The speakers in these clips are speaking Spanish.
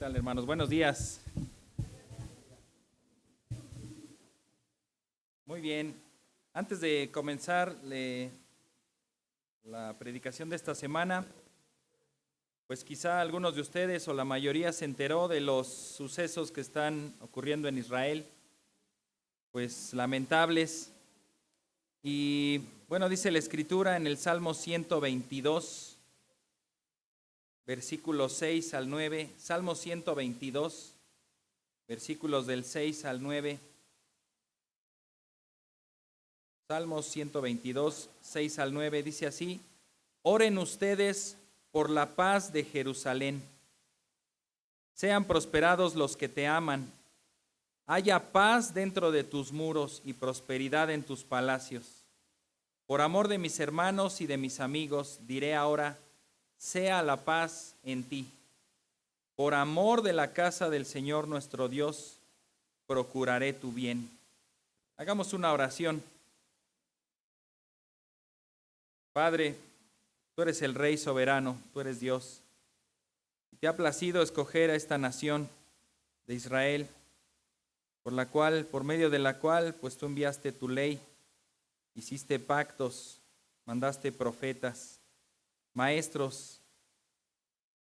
tal, hermanos? Buenos días. Muy bien. Antes de comenzar la predicación de esta semana, pues quizá algunos de ustedes o la mayoría se enteró de los sucesos que están ocurriendo en Israel, pues lamentables. Y bueno, dice la Escritura en el Salmo 122, versículos 6 al 9, Salmo 122, versículos del 6 al 9. Salmos 122, 6 al 9, dice así: Oren ustedes por la paz de Jerusalén. Sean prosperados los que te aman. Haya paz dentro de tus muros y prosperidad en tus palacios. Por amor de mis hermanos y de mis amigos, diré ahora, sea la paz en ti. Por amor de la casa del Señor nuestro Dios, procuraré tu bien. Hagamos una oración. Padre, tú eres el Rey soberano, tú eres Dios. Te ha placido escoger a esta nación de Israel, por medio de la cual, pues tú enviaste tu ley, hiciste pactos, mandaste profetas, maestros,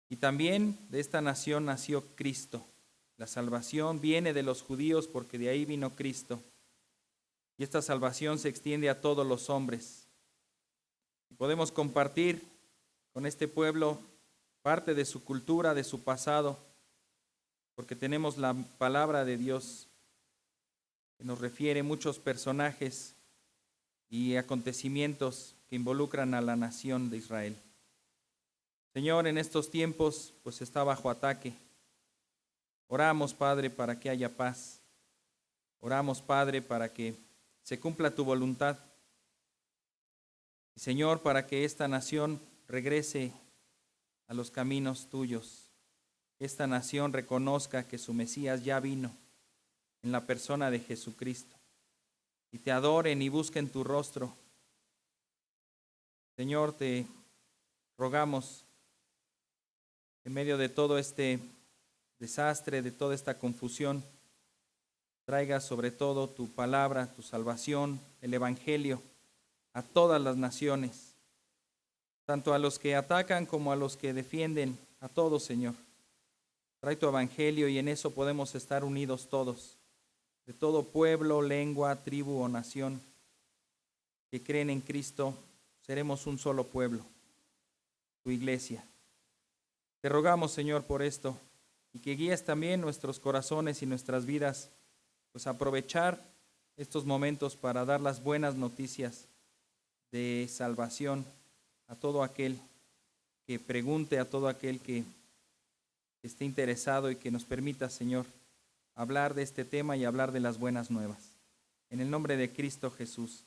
y también de esta nación nació Cristo. La salvación viene de los judíos porque de ahí vino Cristo, y esta salvación se extiende a todos los hombres. Podemos compartir con este pueblo parte de su cultura, de su pasado, porque tenemos la palabra de Dios que nos refiere muchos personajes y acontecimientos que involucran a la nación de Israel. Señor, en estos tiempos pues está bajo ataque. Oramos, Padre, para que haya paz. Oramos, Padre, para que se cumpla tu voluntad. Y Señor, para que esta nación regrese a los caminos tuyos, que esta nación reconozca que su Mesías ya vino en la persona de Jesucristo, y te adoren y busquen tu rostro. Señor, te rogamos, en medio de todo este desastre, de toda esta confusión, traiga sobre todo tu palabra, tu salvación, el Evangelio, a todas las naciones, tanto a los que atacan como a los que defienden, a todos, Señor. Trae tu evangelio y en eso podemos estar unidos todos, de todo pueblo, lengua, tribu o nación que creen en Cristo. Seremos un solo pueblo, tu iglesia. Te rogamos, Señor, por esto, y que guíes también nuestros corazones y nuestras vidas, pues aprovechar estos momentos para dar las buenas noticias de salvación a todo aquel que pregunte, a todo aquel que esté interesado, y que nos permita, Señor, hablar de este tema y hablar de las buenas nuevas. En el nombre de Cristo Jesús.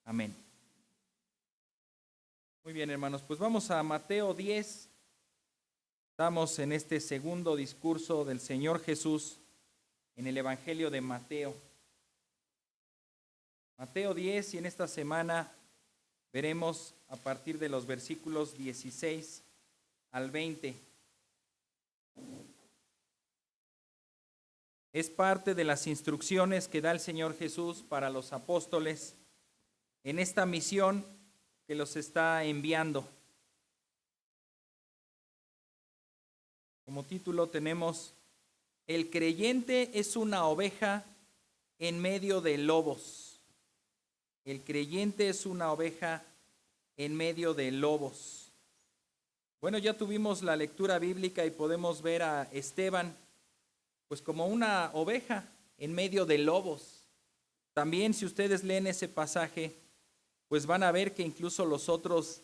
Amén. Muy bien, hermanos, pues vamos a Mateo 10. Estamos en este segundo discurso del Señor Jesús en el Evangelio de Mateo. Mateo 10, y en esta semana veremos a partir de los versículos 16 al 20. Es parte de las instrucciones que da el Señor Jesús para los apóstoles en esta misión que los está enviando. Como título tenemos: El creyente es una oveja en medio de lobos. El creyente es una oveja en medio de lobos. Bueno, ya tuvimos la lectura bíblica y podemos ver a Esteban pues como una oveja en medio de lobos. También, si ustedes leen ese pasaje, pues van a ver que incluso los otros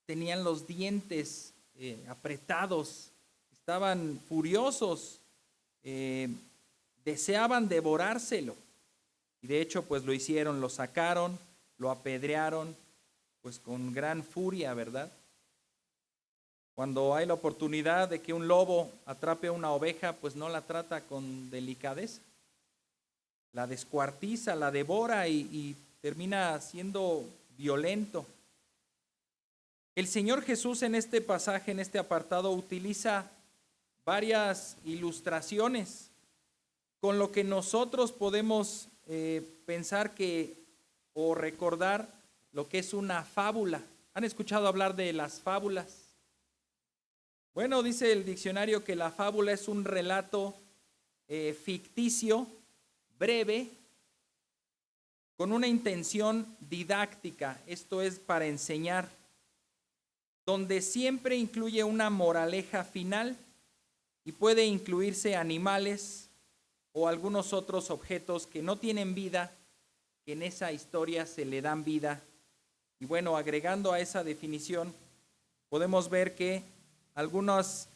tenían los dientes apretados, estaban furiosos, deseaban devorárselo. Y de hecho, pues lo hicieron, lo sacaron, lo apedrearon, pues con gran furia, ¿verdad? Cuando hay la oportunidad de que un lobo atrape a una oveja, pues no la trata con delicadeza. La descuartiza, la devora y termina siendo violento. El Señor Jesús en este pasaje, en este apartado, utiliza varias ilustraciones con lo que nosotros podemos pensar que o recordar lo que es una fábula. ¿Han escuchado hablar de las fábulas? Bueno, dice el diccionario que la fábula es un relato ficticio, breve, con una intención didáctica, esto es para enseñar, donde siempre incluye una moraleja final y puede incluirse animales o algunos otros objetos que no tienen vida, que en esa historia se le dan vida. Y bueno, agregando a esa definición, podemos ver que algunos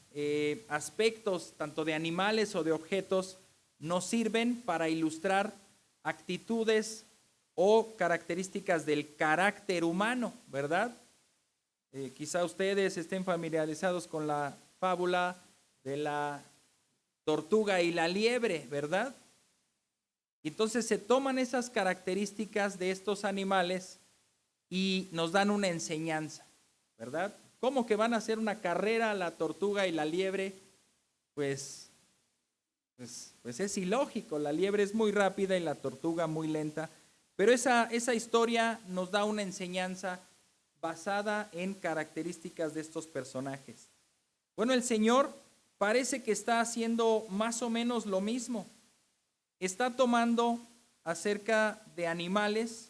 aspectos, tanto de animales o de objetos, nos sirven para ilustrar actitudes o características del carácter humano, ¿verdad? Quizá ustedes estén familiarizados con la fábula de la tortuga y la liebre, ¿verdad? Entonces se toman esas características de estos animales y nos dan una enseñanza, ¿verdad? ¿Cómo que van a hacer una carrera la tortuga y la liebre? Pues es ilógico, la liebre es muy rápida y la tortuga muy lenta, pero esa historia nos da una enseñanza basada en características de estos personajes. Bueno, el Señor parece que está haciendo más o menos lo mismo. Está tomando acerca de animales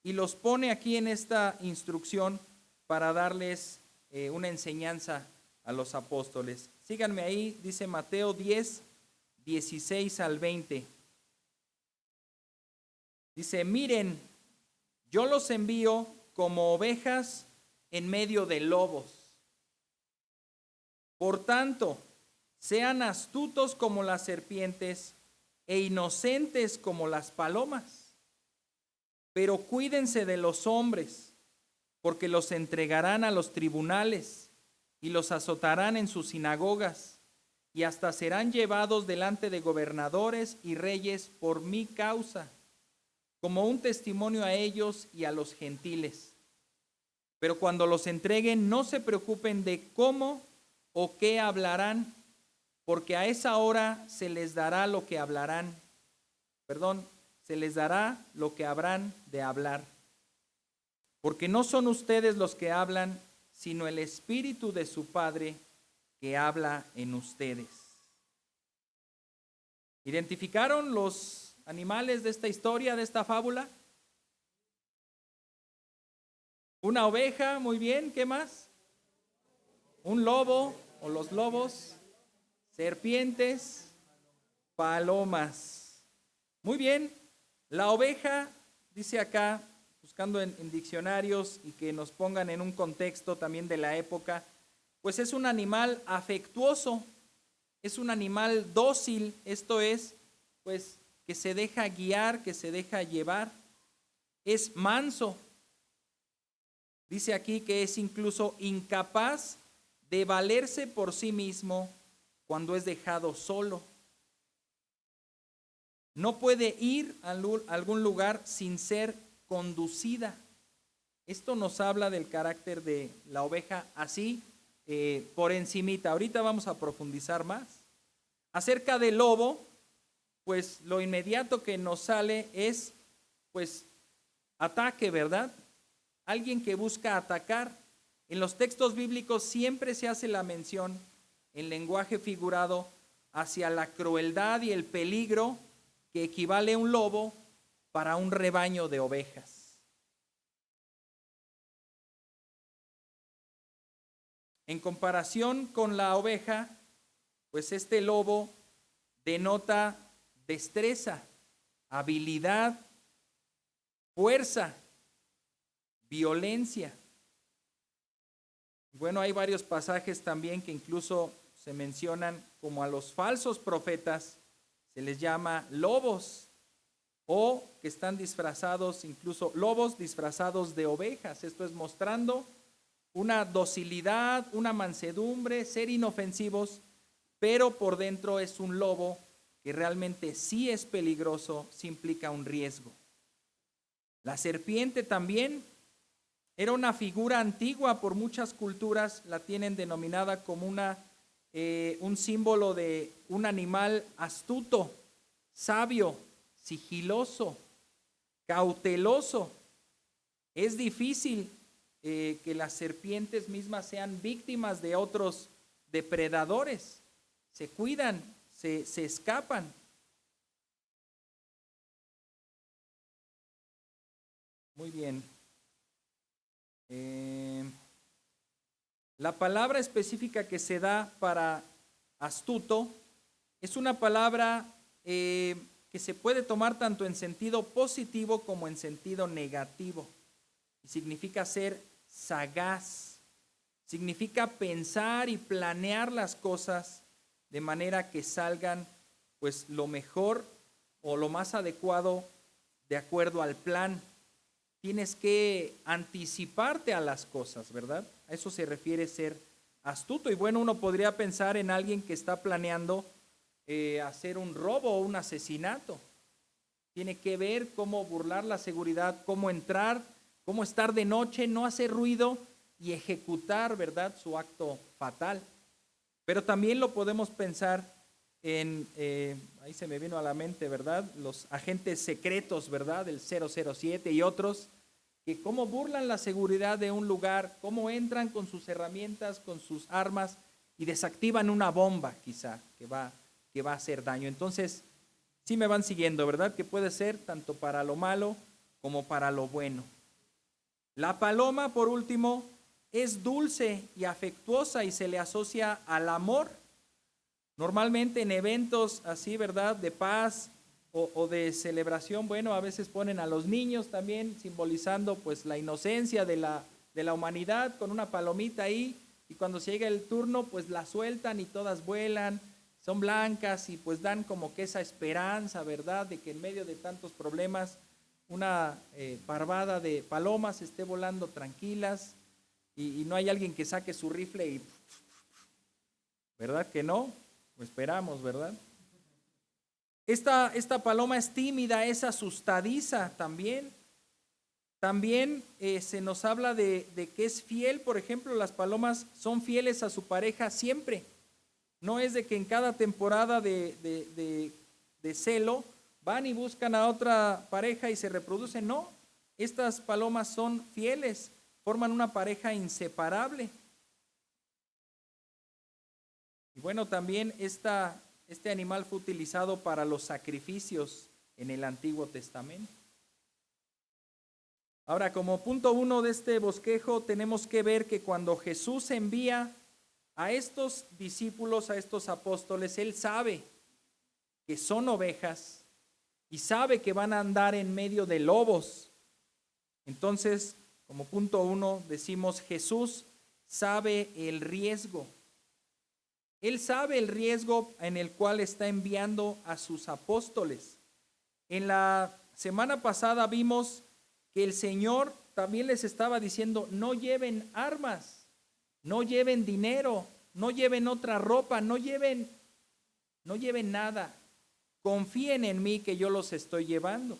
y los pone aquí en esta instrucción para darles una enseñanza a los apóstoles. Síganme ahí, dice Mateo 10, 16 al 20. Dice, miren, yo los envío como ovejas en medio de lobos. Por tanto, sean astutos como las serpientes e inocentes como las palomas. Pero cuídense de los hombres, porque los entregarán a los tribunales y los azotarán en sus sinagogas, y hasta serán llevados delante de gobernadores y reyes por mi causa, como un testimonio a ellos y a los gentiles. Pero cuando los entreguen, no se preocupen de cómo o qué hablarán, porque a esa hora se les dará lo que hablarán. Se les dará lo que habrán de hablar. Porque no son ustedes los que hablan, sino el Espíritu de su Padre que habla en ustedes. ¿Identificaron los animales de esta historia, de esta fábula? Una oveja, muy bien, ¿qué más? Un lobo o los lobos, serpientes, palomas. Muy bien, la oveja, dice acá, buscando en diccionarios y que nos pongan en un contexto también de la época, pues es un animal afectuoso, es un animal dócil, esto es, pues que se deja guiar, que se deja llevar, es manso. Dice aquí que es incluso incapaz de valerse por sí mismo cuando es dejado solo. No puede ir a algún lugar sin ser conducida. Esto nos habla del carácter de la oveja así, por encimita. Ahorita vamos a profundizar más. Acerca del lobo, pues lo inmediato que nos sale es, pues, ataque, ¿verdad? Alguien que busca atacar. En los textos bíblicos siempre se hace la mención en lenguaje figurado hacia la crueldad y el peligro que equivale a un lobo para un rebaño de ovejas. En comparación con la oveja, pues este lobo denota destreza, habilidad, fuerza, violencia. Bueno, hay varios pasajes también que incluso se mencionan como a los falsos profetas se les llama lobos, o que están disfrazados, incluso lobos disfrazados de ovejas. Esto es mostrando una docilidad, una mansedumbre, ser inofensivos, pero por dentro es un lobo que realmente sí es peligroso, sí implica un riesgo. La serpiente también era una figura antigua, por muchas culturas la tienen denominada como una un símbolo de un animal astuto, sabio, sigiloso, cauteloso. Es difícil que las serpientes mismas sean víctimas de otros depredadores. Se cuidan, se escapan. Muy bien. La palabra específica que se da para astuto es una palabra que se puede tomar tanto en sentido positivo como en sentido negativo. Y significa ser sagaz, significa pensar y planear las cosas de manera que salgan pues lo mejor o lo más adecuado de acuerdo al plan. Tienes que anticiparte a las cosas, ¿verdad? A eso se refiere ser astuto. Y bueno, uno podría pensar en alguien que está planeando hacer un robo o un asesinato. Tiene que ver cómo burlar la seguridad, cómo entrar, cómo estar de noche, no hacer ruido y ejecutar, ¿verdad?, su acto fatal. Pero también lo podemos pensar en, ahí se me vino a la mente, ¿verdad?, los agentes secretos, ¿verdad?, del 007 y otros, que cómo burlan la seguridad de un lugar, cómo entran con sus herramientas, con sus armas y desactivan una bomba quizá que va a hacer daño. Entonces, sí me van siguiendo, ¿verdad?, que puede ser tanto para lo malo como para lo bueno. La paloma, por último, es dulce y afectuosa y se le asocia al amor. Normalmente en eventos así, ¿verdad?, de paz o de celebración, bueno, a veces ponen a los niños también simbolizando pues la inocencia de la humanidad con una palomita ahí, y cuando llega el turno pues la sueltan y todas vuelan, son blancas y pues dan como que esa esperanza, ¿verdad?, de que en medio de tantos problemas una parvada de palomas esté volando tranquilas y no hay alguien que saque su rifle y, ¿verdad que no? Lo esperamos, ¿verdad? Esta paloma es tímida, es asustadiza también. También se nos habla de que es fiel. Por ejemplo, las palomas son fieles a su pareja siempre. No es de que en cada temporada de celo van y buscan a otra pareja y se reproducen. No, estas palomas son fieles, forman una pareja inseparable. Y bueno, también este animal fue utilizado para los sacrificios en el Antiguo Testamento. Ahora, como punto 1 de este bosquejo, tenemos que ver que cuando Jesús envía a estos discípulos, a estos apóstoles, Él sabe que son ovejas y sabe que van a andar en medio de lobos. Entonces, como punto 1, decimos, Jesús sabe el riesgo. Él sabe el riesgo en el cual está enviando a sus apóstoles. En la semana pasada vimos que el Señor también les estaba diciendo, no lleven armas, no lleven dinero, no lleven otra ropa, no lleven nada. Confíen en mí que yo los estoy llevando.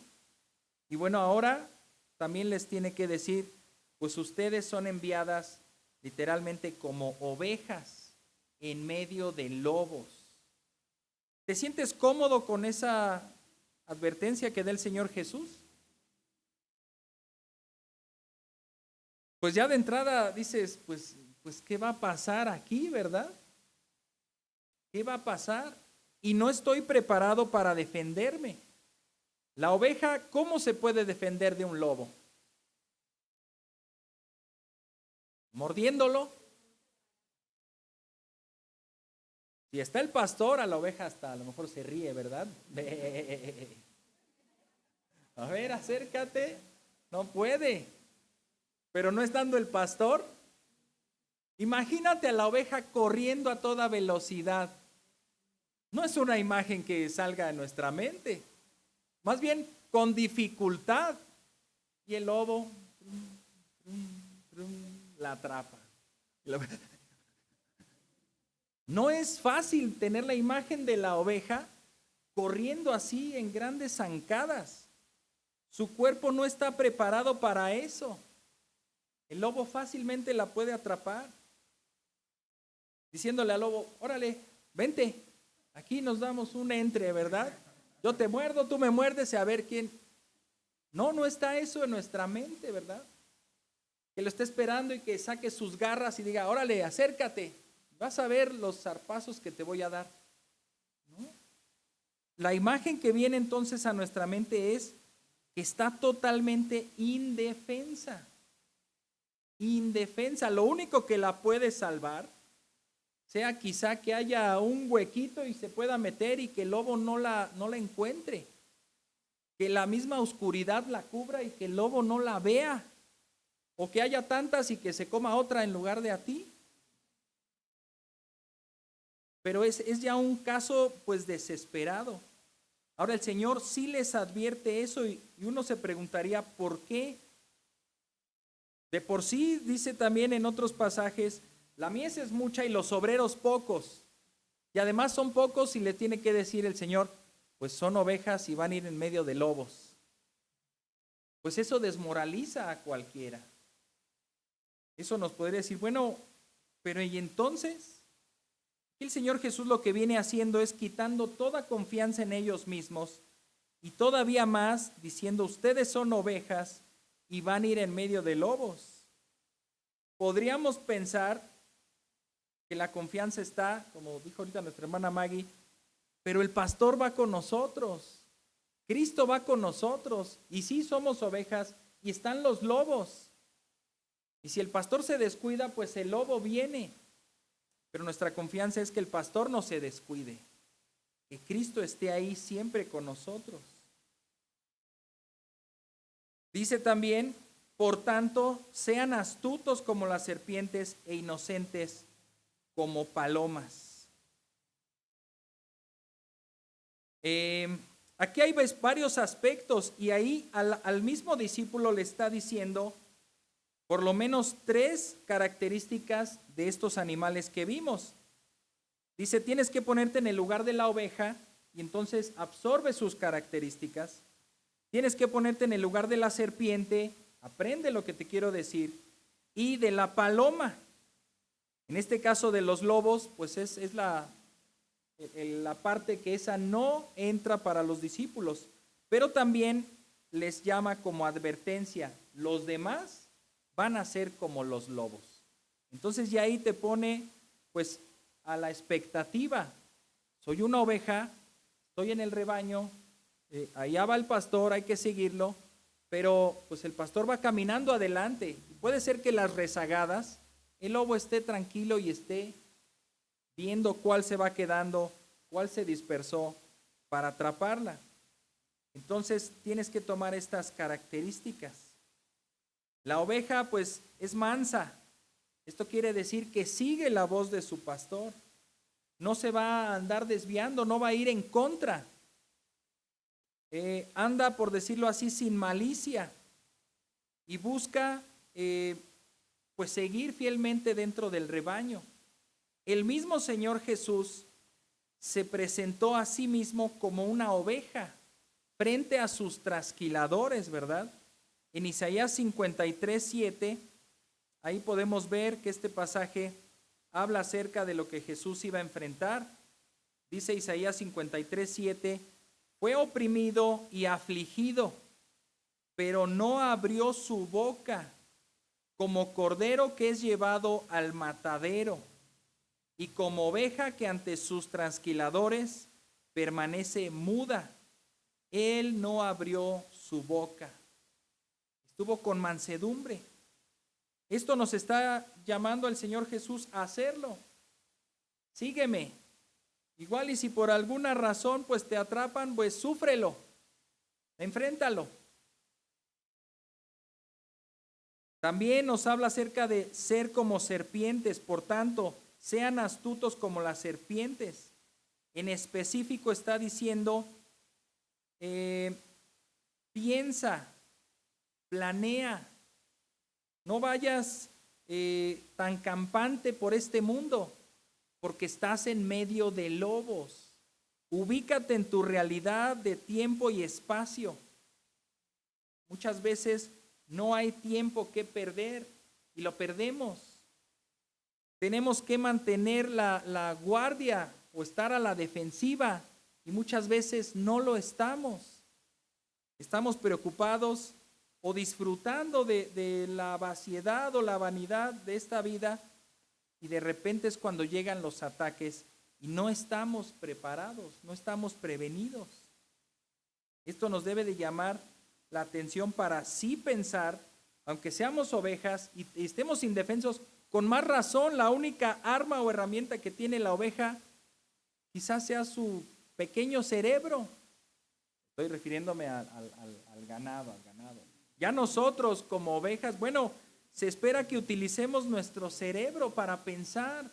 Y bueno, ahora también les tiene que decir, pues ustedes son enviadas literalmente como ovejas en medio de lobos. ¿Te sientes cómodo con esa advertencia que da el Señor Jesús? Pues ya de entrada dices, pues ¿qué va a pasar aquí, verdad? ¿Qué va a pasar? Y no estoy preparado para defenderme. La oveja, ¿cómo se puede defender de un lobo? ¿Mordiéndolo? Si está el pastor, a la oveja hasta a lo mejor se ríe, ¿verdad? A ver, acércate. No puede. Pero no estando el pastor, imagínate a la oveja corriendo a toda velocidad. No es una imagen que salga de nuestra mente. Más bien con dificultad. Y el lobo la atrapa. No es fácil tener la imagen de la oveja corriendo así en grandes zancadas. Su cuerpo no está preparado para eso. El lobo fácilmente la puede atrapar. diciéndole al lobo, órale, vente, aquí nos damos un entre, ¿verdad? Yo te muerdo, tú me muerdes, y a ver quién. No, no está eso en nuestra mente, ¿verdad? Que lo esté esperando y que saque sus garras y diga, órale, acércate, vas a ver los zarpazos que te voy a dar. ¿No? La imagen que viene entonces a nuestra mente es que está totalmente indefensa. Indefensa. Lo único que la puede salvar sea quizá que haya un huequito y se pueda meter y que el lobo no la encuentre. Que la misma oscuridad la cubra y que el lobo no la vea. O que haya tantas y que se coma otra en lugar de a ti. Pero es ya un caso pues desesperado. Ahora el Señor sí les advierte eso y uno se preguntaría ¿por qué? De por sí dice también en otros pasajes, la mies es mucha y los obreros pocos. Y además son pocos y le tiene que decir el Señor, pues son ovejas y van a ir en medio de lobos. Pues eso desmoraliza a cualquiera. Eso nos podría decir, bueno, pero ¿y entonces? El Señor Jesús lo que viene haciendo es quitando toda confianza en ellos mismos y todavía más diciendo, ustedes son ovejas y van a ir en medio de lobos. Podríamos pensar que la confianza está, como dijo ahorita nuestra hermana Maggie, pero el pastor va con nosotros, Cristo va con nosotros y sí somos ovejas y están los lobos. Y si el pastor se descuida, pues el lobo viene. Pero nuestra confianza es que el pastor no se descuide, que Cristo esté ahí siempre con nosotros. Dice también, por tanto, sean astutos como las serpientes e inocentes como palomas. Aquí hay varios aspectos y ahí al mismo discípulo le está diciendo por lo menos 3 características de estos animales que vimos. Dice, tienes que ponerte en el lugar de la oveja y entonces absorbe sus características. Tienes que ponerte en el lugar de la serpiente, aprende lo que te quiero decir, y de la paloma. En este caso de los lobos, pues es la parte que esa no entra para los discípulos, pero también les llama como advertencia, los demás van a ser como los lobos. Entonces ya ahí te pone pues a la expectativa. Soy una oveja, estoy en el rebaño, allá va el pastor, hay que seguirlo, pero pues el pastor va caminando adelante. Puede ser que las rezagadas, el lobo esté tranquilo y esté viendo cuál se va quedando, cuál se dispersó para atraparla. Entonces tienes que tomar estas características. La oveja pues es mansa. Esto quiere decir que sigue la voz de su pastor. No se va a andar desviando, no va a ir en contra. Anda, por decirlo así, sin malicia y busca pues seguir fielmente dentro del rebaño. El mismo Señor Jesús se presentó a sí mismo como una oveja frente a sus trasquiladores, ¿verdad? En Isaías 53:7, ahí podemos ver que este pasaje habla acerca de lo que Jesús iba a enfrentar. Dice Isaías 53:7, fue oprimido y afligido, pero no abrió su boca, como cordero que es llevado al matadero, y como oveja que ante sus trasquiladores permanece muda. Él no abrió su boca. Estuvo con mansedumbre. Esto nos está llamando al Señor Jesús a hacerlo. Sígueme. Igual y si por alguna razón pues te atrapan, pues súfrelo. Enfréntalo. También nos habla acerca de ser como serpientes, por tanto, sean astutos como las serpientes. En específico está diciendo, piensa, planea, no vayas tan campante por este mundo, porque estás en medio de lobos. Ubícate en tu realidad de tiempo y espacio. Muchas veces no hay tiempo que perder y lo perdemos. tenemos que mantener la guardia o estar a la defensiva y muchas veces no lo estamos. Estamos preocupados o disfrutando de la vaciedad o la vanidad de esta vida y de repente es cuando llegan los ataques y no estamos preparados, no estamos prevenidos. Esto nos debe de llamar la atención para sí pensar, aunque seamos ovejas y estemos indefensos, con más razón la única arma o herramienta que tiene la oveja quizás sea su pequeño cerebro. Estoy refiriéndome al ganado, Ya nosotros como ovejas, bueno, se espera que utilicemos nuestro cerebro para pensar.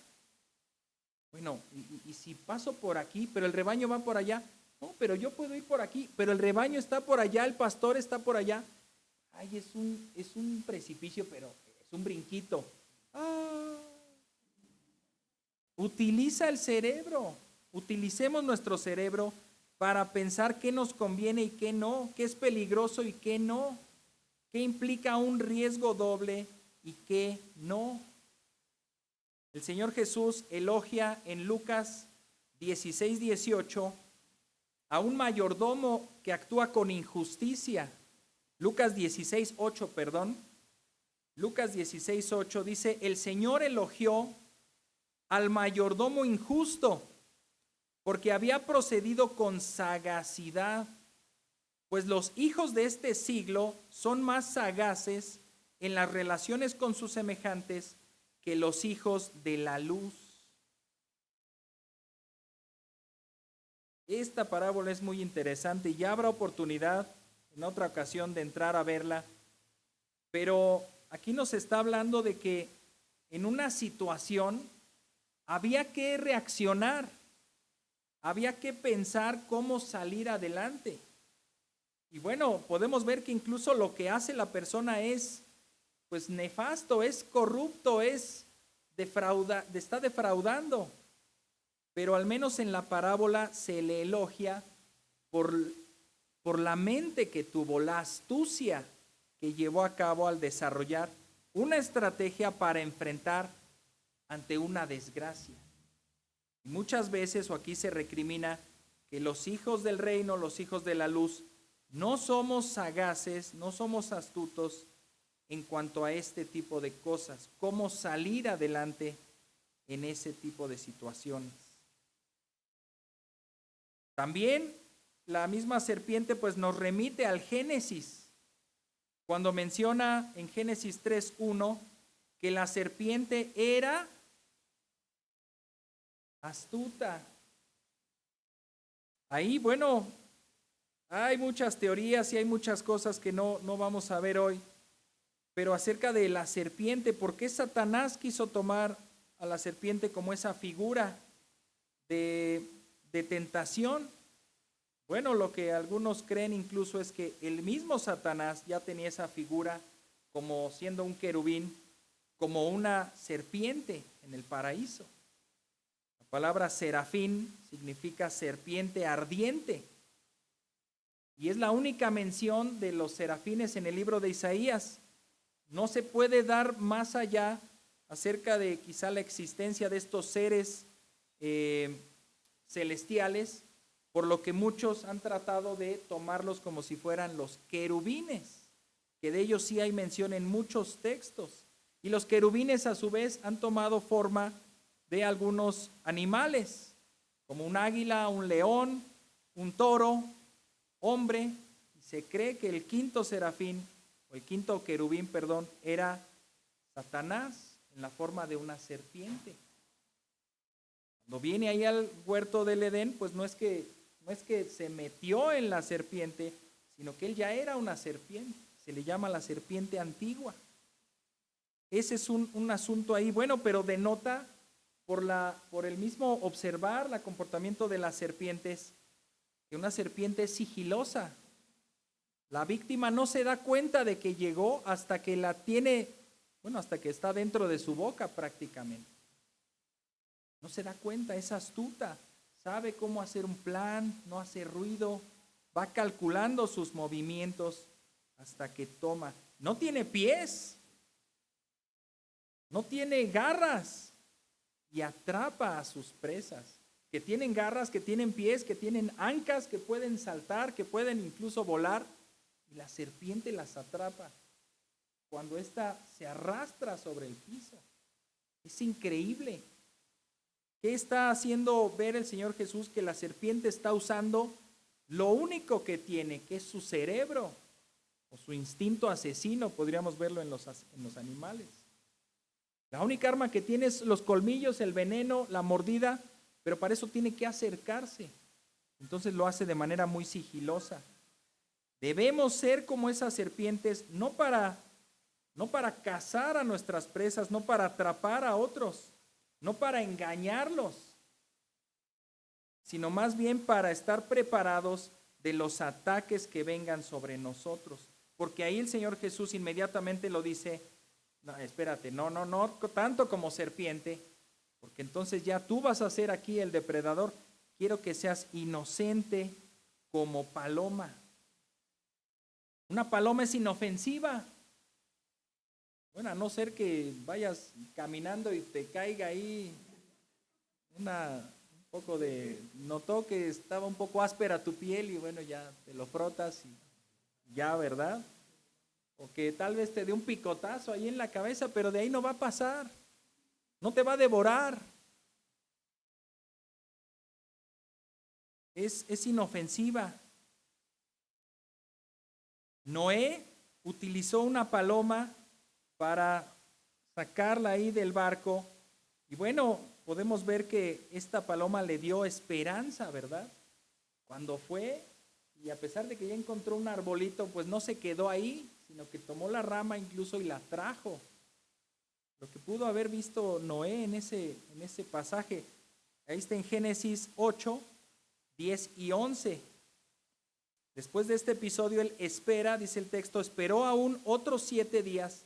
Bueno, y si paso por aquí, pero el rebaño va por allá. No, pero yo puedo ir por aquí, pero el rebaño está por allá, el pastor está por allá. Ay, es un precipicio, pero es un brinquito. Utiliza el cerebro, utilicemos nuestro cerebro para pensar qué nos conviene y qué no, qué es peligroso y qué no, qué implica un riesgo doble y qué no. El Señor Jesús elogia en Lucas 16:18 a un mayordomo que actúa con injusticia. Lucas 16:8 dice, el Señor elogió al mayordomo injusto porque había procedido con sagacidad, pues los hijos de este siglo son más sagaces en las relaciones con sus semejantes que los hijos de la luz. Esta parábola es muy interesante y ya habrá oportunidad en otra ocasión de entrar a verla, pero aquí nos está hablando de que en una situación había que reaccionar, había que pensar cómo salir adelante. Y bueno, podemos ver que incluso lo que hace la persona es pues nefasto, es corrupto, está defraudando. Pero al menos en la parábola se le elogia por la mente que tuvo, la astucia que llevó a cabo al desarrollar una estrategia para enfrentar ante una desgracia. Y muchas veces, o aquí se recrimina, que los hijos del reino, los hijos de la luz, no somos sagaces, no somos astutos en cuanto a este tipo de cosas, cómo salir adelante en ese tipo de situaciones. También la misma serpiente pues nos remite al Génesis, cuando menciona en Génesis 3:1 que la serpiente era astuta. Ahí, bueno, hay muchas teorías y hay muchas cosas que no vamos a ver hoy, pero acerca de la serpiente, ¿por qué Satanás quiso tomar a la serpiente como esa figura de tentación? Bueno, lo que algunos creen incluso es que el mismo Satanás ya tenía esa figura como siendo un querubín, como una serpiente en el paraíso. La palabra serafín significa serpiente ardiente. Y es la única mención de los serafines en el libro de Isaías. No se puede dar más allá acerca de quizá la existencia de estos seres celestiales, por lo que muchos han tratado de tomarlos como si fueran los querubines, que de ellos sí hay mención en muchos textos. Y los querubines a su vez han tomado forma de algunos animales, como un águila, un león, un toro, hombre. Se cree que el quinto serafín, o el quinto querubín, perdón, era Satanás en la forma de una serpiente. Cuando viene ahí al huerto del Edén, pues no es que se metió en la serpiente, sino que él ya era una serpiente. Se le llama la serpiente antigua. Ese es un asunto ahí, bueno, pero denota por el mismo observar el comportamiento de las serpientes, que una serpiente es sigilosa. La víctima no se da cuenta de que llegó hasta que la tiene, hasta que está dentro de su boca prácticamente. No se da cuenta, es astuta, sabe cómo hacer un plan, no hace ruido, va calculando sus movimientos hasta que toma. No tiene pies, no tiene garras, y atrapa a sus presas, que tienen garras, que tienen pies, que tienen ancas, que pueden saltar, que pueden incluso volar, y la serpiente las atrapa cuando ésta se arrastra sobre el piso. Es increíble. ¿Qué está haciendo ver el Señor Jesús? Que la serpiente está usando lo único que tiene, que es su cerebro, o su instinto asesino, podríamos verlo en los animales. La única arma que tiene es los colmillos, el veneno, la mordida, pero para eso tiene que acercarse. Entonces lo hace de manera muy sigilosa. Debemos ser como esas serpientes, no para cazar a nuestras presas, no para atrapar a otros, no para engañarlos, sino más bien para estar preparados de los ataques que vengan sobre nosotros. Porque ahí el Señor Jesús inmediatamente lo dice, no, espérate, no tanto como serpiente, porque entonces ya tú vas a ser aquí el depredador. Quiero que seas inocente como paloma. Una paloma es inofensiva. Bueno, a no ser que vayas caminando y te caiga ahí un poco de... Notó que estaba un poco áspera tu piel y bueno, ya te lo frotas y ya, ¿verdad? O que tal vez te dé un picotazo ahí en la cabeza, pero de ahí no va a pasar. No te va a devorar. Es inofensiva. Noé utilizó una paloma para sacarla ahí del barco. Y bueno, podemos ver que esta paloma le dio esperanza, ¿verdad? Cuando fue, y a pesar de que ya encontró un arbolito, pues no se quedó ahí, sino que tomó la rama incluso y la trajo. Lo que pudo haber visto Noé en ese pasaje. Ahí está en Génesis 8, 10 y 11. Después de este episodio, él espera, dice el texto, esperó aún otros 7 días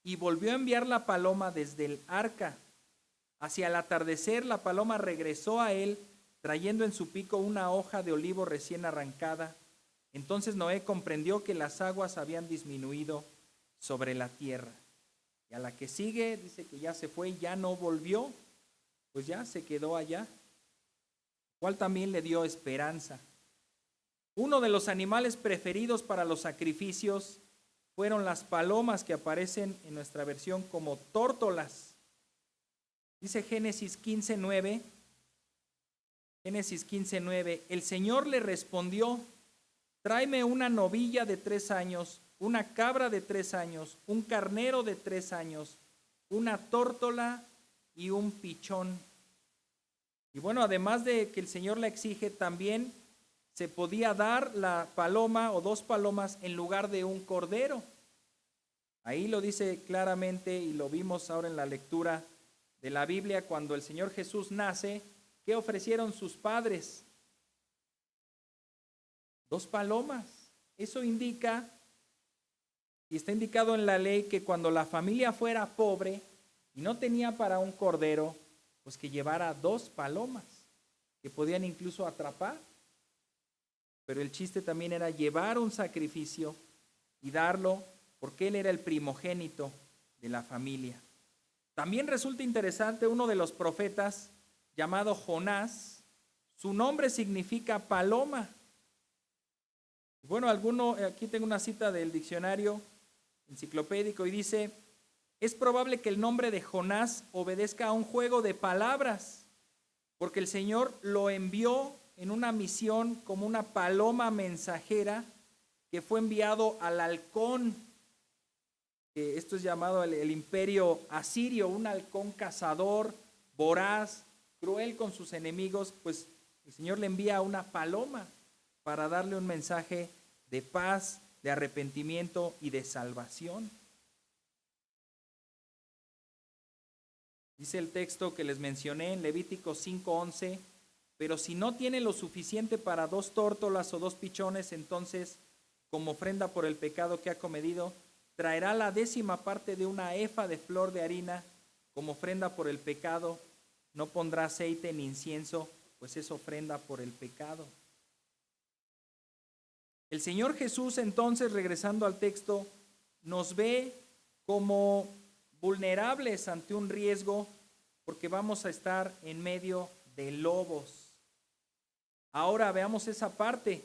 y volvió a enviar la paloma desde el arca. Hacia el atardecer, la paloma regresó a él, trayendo en su pico una hoja de olivo recién arrancada. Entonces Noé comprendió que las aguas habían disminuido sobre la tierra. Y a la que sigue, dice que ya se fue y ya no volvió, pues ya se quedó allá, cual también le dio esperanza. Uno de los animales preferidos para los sacrificios fueron las palomas, que aparecen en nuestra versión como tórtolas. Dice Génesis 15:9, el Señor le respondió, tráeme una novilla de 3 años, una cabra de 3 años, un carnero de 3 años, una tórtola y un pichón. Y bueno, además de que el Señor la exige, también se podía dar la paloma o 2 palomas en lugar de un cordero. Ahí lo dice claramente y lo vimos ahora en la lectura de la Biblia cuando el Señor Jesús nace. ¿Qué ofrecieron sus padres? 2 palomas. Eso indica, y está indicado en la ley, que cuando la familia fuera pobre y no tenía para un cordero, pues que llevara 2 palomas, que podían incluso atrapar. Pero el chiste también era llevar un sacrificio y darlo, porque él era el primogénito de la familia. También resulta interesante uno de los profetas llamado Jonás. Su nombre significa paloma. Bueno, aquí tengo una cita del diccionario enciclopédico y dice, es probable que el nombre de Jonás obedezca a un juego de palabras, porque el Señor lo envió en una misión como una paloma mensajera que fue enviado al halcón. Esto es llamado el imperio asirio, un halcón cazador, voraz, cruel con sus enemigos. Pues el Señor le envía una paloma para darle un mensaje de paz, de arrepentimiento y de salvación. Dice el texto que les mencioné en Levítico 5:11, pero si no tiene lo suficiente para 2 tórtolas o 2 pichones, entonces, como ofrenda por el pecado que ha cometido, traerá la 10ª parte de una efa de flor de harina como ofrenda por el pecado. No pondrá aceite ni incienso, pues es ofrenda por el pecado. El Señor Jesús, entonces, regresando al texto, nos ve como vulnerables ante un riesgo, porque vamos a estar en medio de lobos. Ahora veamos esa parte.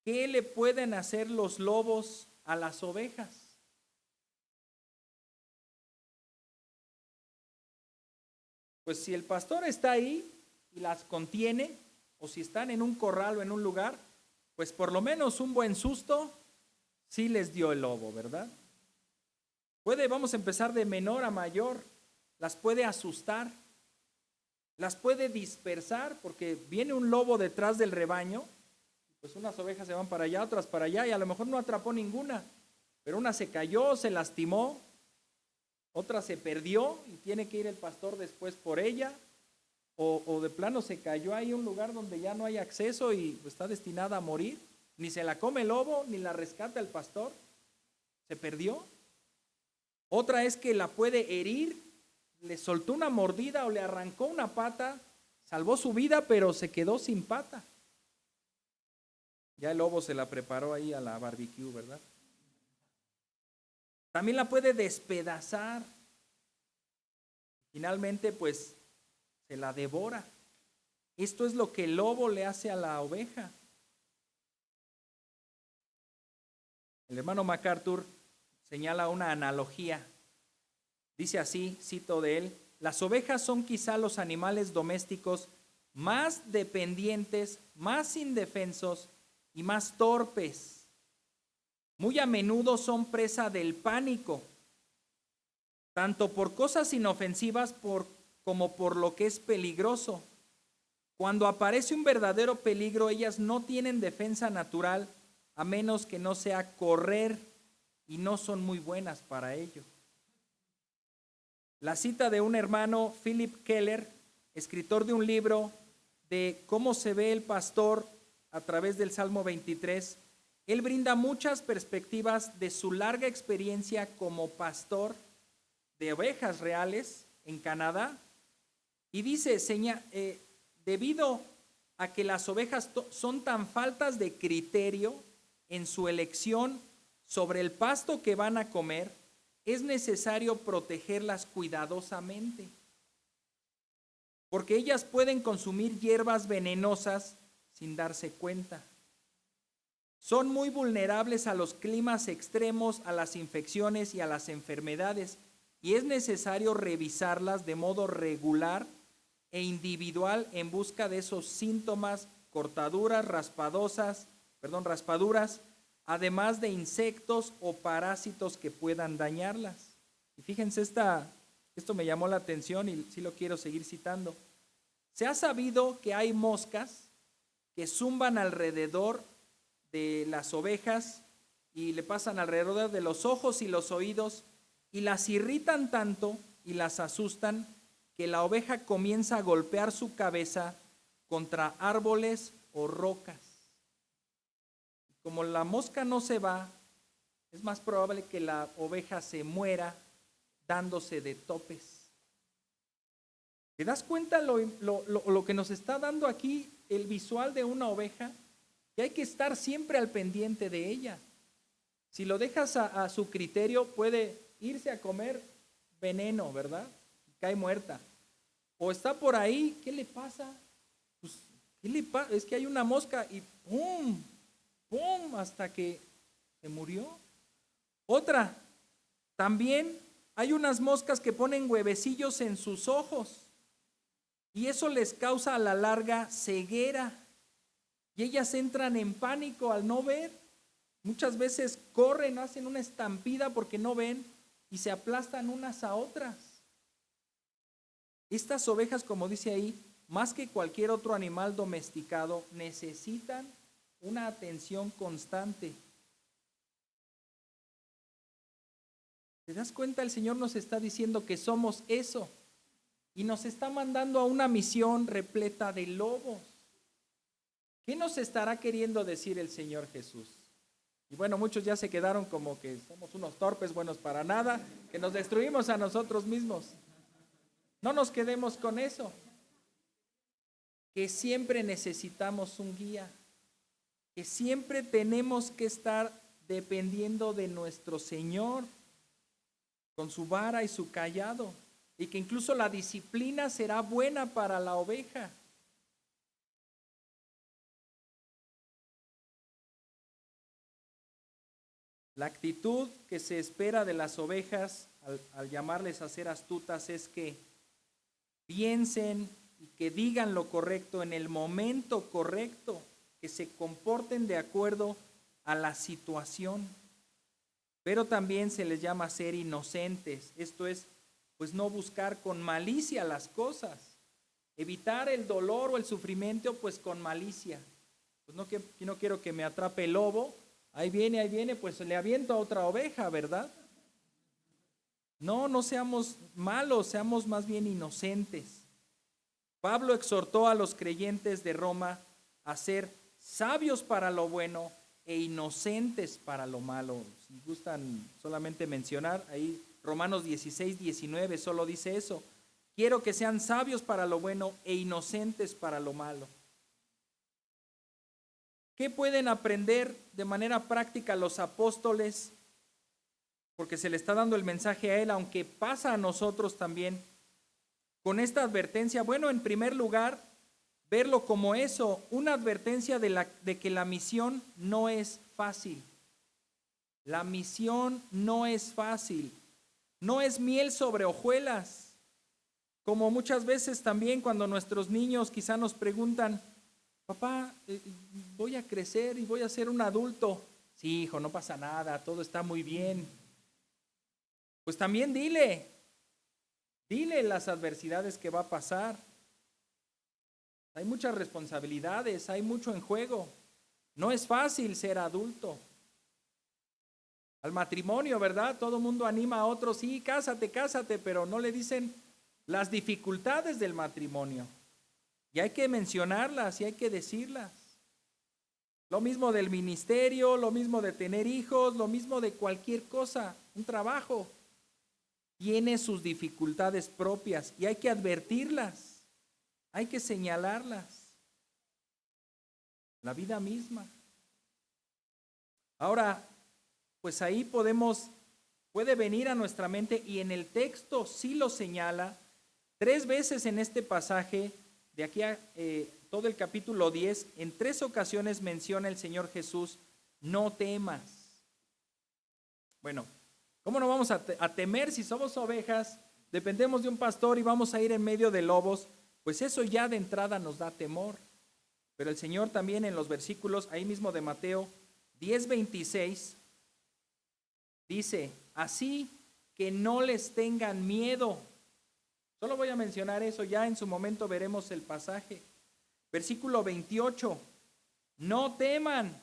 ¿Qué le pueden hacer los lobos a las ovejas? Pues si el pastor está ahí y las contiene, o si están en un corral o en un lugar, pues por lo menos un buen susto sí les dio el lobo, ¿verdad? Vamos a empezar de menor a mayor, las puede asustar, las puede dispersar, porque viene un lobo detrás del rebaño, pues unas ovejas se van para allá, otras para allá, y a lo mejor no atrapó ninguna, pero una se cayó, se lastimó, otra se perdió y tiene que ir el pastor después por ella, o de plano se cayó ahí en un lugar donde ya no hay acceso y está destinada a morir. Ni se la come el lobo, ni la rescata el pastor, se perdió. Otra es que la puede herir, le soltó una mordida o le arrancó una pata, salvó su vida, pero se quedó sin pata. Ya el lobo se la preparó ahí a la barbecue, ¿verdad? También la puede despedazar. Finalmente, pues, se la devora. Esto es lo que el lobo le hace a la oveja. El hermano MacArthur señala una analogía. Dice así, cito de él: las ovejas son quizá los animales domésticos más dependientes, más indefensos y más torpes. Muy a menudo son presa del pánico, tanto por cosas inofensivas como por lo que es peligroso. Cuando aparece un verdadero peligro, ellas no tienen defensa natural, a menos que no sea correr, y no son muy buenas para ello. La cita de un hermano, Philip Keller, escritor de un libro de cómo se ve el pastor a través del Salmo 23, él brinda muchas perspectivas de su larga experiencia como pastor de ovejas reales en Canadá, y dice, debido a que las ovejas son tan faltas de criterio en su elección sobre el pasto que van a comer, es necesario protegerlas cuidadosamente, porque ellas pueden consumir hierbas venenosas sin darse cuenta. Son muy vulnerables a los climas extremos, a las infecciones y a las enfermedades, y es necesario revisarlas de modo regular e individual en busca de esos síntomas, cortaduras, raspaduras, además de insectos o parásitos que puedan dañarlas. Y fíjense, esto me llamó la atención y sí lo quiero seguir citando. Se ha sabido que hay moscas que zumban alrededor de las ovejas y le pasan alrededor de los ojos y los oídos y las irritan tanto y las asustan que la oveja comienza a golpear su cabeza contra árboles o rocas. Como la mosca no se va, es más probable que la oveja se muera dándose de topes. ¿Te das cuenta lo que nos está dando aquí el visual de una oveja? Que hay que estar siempre al pendiente de ella. Si lo dejas a su criterio, puede irse a comer veneno, ¿verdad? Y cae muerta. O está por ahí, ¿qué le pasa? Pues, ¿qué le pasa? Es que hay una mosca y ¡pum! ¡Pum! Hasta que se murió. Otra, también hay unas moscas que ponen huevecillos en sus ojos y eso les causa a la larga ceguera. Y ellas entran en pánico al no ver. Muchas veces corren, hacen una estampida porque no ven y se aplastan unas a otras. Estas ovejas, como dice ahí, más que cualquier otro animal domesticado, necesitan una atención constante. ¿Te das cuenta? El Señor nos está diciendo que somos eso y nos está mandando a una misión repleta de lobos. ¿Qué nos estará queriendo decir el Señor Jesús? Y bueno, muchos ya se quedaron como que somos unos torpes, buenos para nada, que nos destruimos a nosotros mismos. No nos quedemos con eso. Que siempre necesitamos un guía. Que siempre tenemos que estar dependiendo de nuestro Señor con su vara y su cayado. y que incluso la disciplina será buena para la oveja. La actitud que se espera de las ovejas al llamarles a ser astutas es que piensen y que digan lo correcto en el momento correcto, que se comporten de acuerdo a la situación. Pero también se les llama ser inocentes, esto es, pues no buscar con malicia las cosas, evitar el dolor o el sufrimiento pues con malicia. Pues no quiero que me atrape el lobo, ahí viene, pues le aviento a otra oveja, ¿verdad? No seamos malos, seamos más bien inocentes. Pablo exhortó a los creyentes de Roma a ser sabios para lo bueno e inocentes para lo malo. Si gustan solamente mencionar, ahí Romanos 16, 19 solo dice eso. Quiero que sean sabios para lo bueno e inocentes para lo malo. ¿Qué pueden aprender de manera práctica los apóstoles? Porque se le está dando el mensaje a él, aunque pasa a nosotros también. Con esta advertencia, bueno, en primer lugar, verlo como eso, una advertencia de que la misión no es fácil. La misión no es fácil, no es miel sobre hojuelas. Como muchas veces también cuando nuestros niños quizá nos preguntan, papá, voy a crecer y voy a ser un adulto. Sí, hijo, no pasa nada, todo está muy bien. Pues también dile las adversidades que va a pasar. Hay muchas responsabilidades, hay mucho en juego. No es fácil ser adulto. Al matrimonio, ¿verdad? Todo el mundo anima a otros, sí, cásate, pero no le dicen las dificultades del matrimonio. Y hay que mencionarlas y hay que decirlas. Lo mismo del ministerio, lo mismo de tener hijos, lo mismo de cualquier cosa, un trabajo. Tiene sus dificultades propias y hay que advertirlas, hay que señalarlas. La vida misma. Ahora, pues ahí puede venir a nuestra mente, y en el texto sí lo señala, 3 veces en este pasaje, de aquí a todo el capítulo 10, en 3 ocasiones menciona el Señor Jesús, no temas. Bueno, ¿cómo no vamos a temer si somos ovejas, dependemos de un pastor y vamos a ir en medio de lobos? Pues eso ya de entrada nos da temor. Pero el Señor también en los versículos, ahí mismo de Mateo 10:26, dice, así que no les tengan miedo. Solo voy a mencionar eso, ya en su momento veremos el pasaje. Versículo 28, no teman.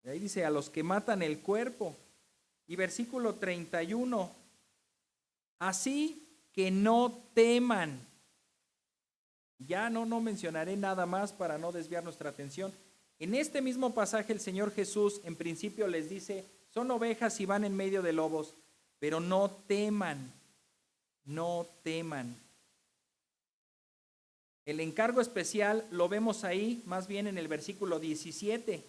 Y ahí dice, a los que matan el cuerpo. Y versículo 31, así que no teman. Ya no mencionaré nada más para no desviar nuestra atención. En este mismo pasaje el Señor Jesús en principio les dice, son ovejas y van en medio de lobos, pero no teman, no teman. El encargo especial lo vemos ahí, más bien en el versículo 17.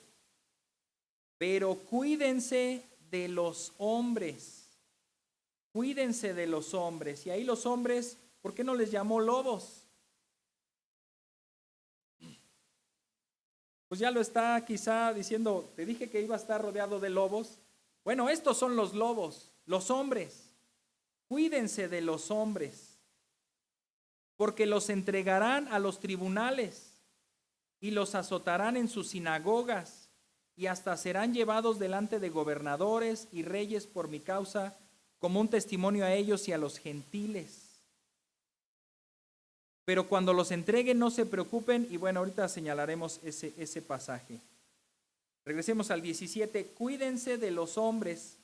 Pero cuídense de los hombres, cuídense de los hombres. Y ahí los hombres, ¿por qué no les llamó lobos? Pues ya lo está quizá diciendo, te dije que iba a estar rodeado de lobos. Bueno, estos son los lobos, los hombres. Cuídense de los hombres, porque los entregarán a los tribunales y los azotarán en sus sinagogas y hasta serán llevados delante de gobernadores y reyes por mi causa, como un testimonio a ellos y a los gentiles. Pero cuando los entreguen no se preocupen, y bueno, ahorita señalaremos ese pasaje. Regresemos al 17, cuídense de los hombres.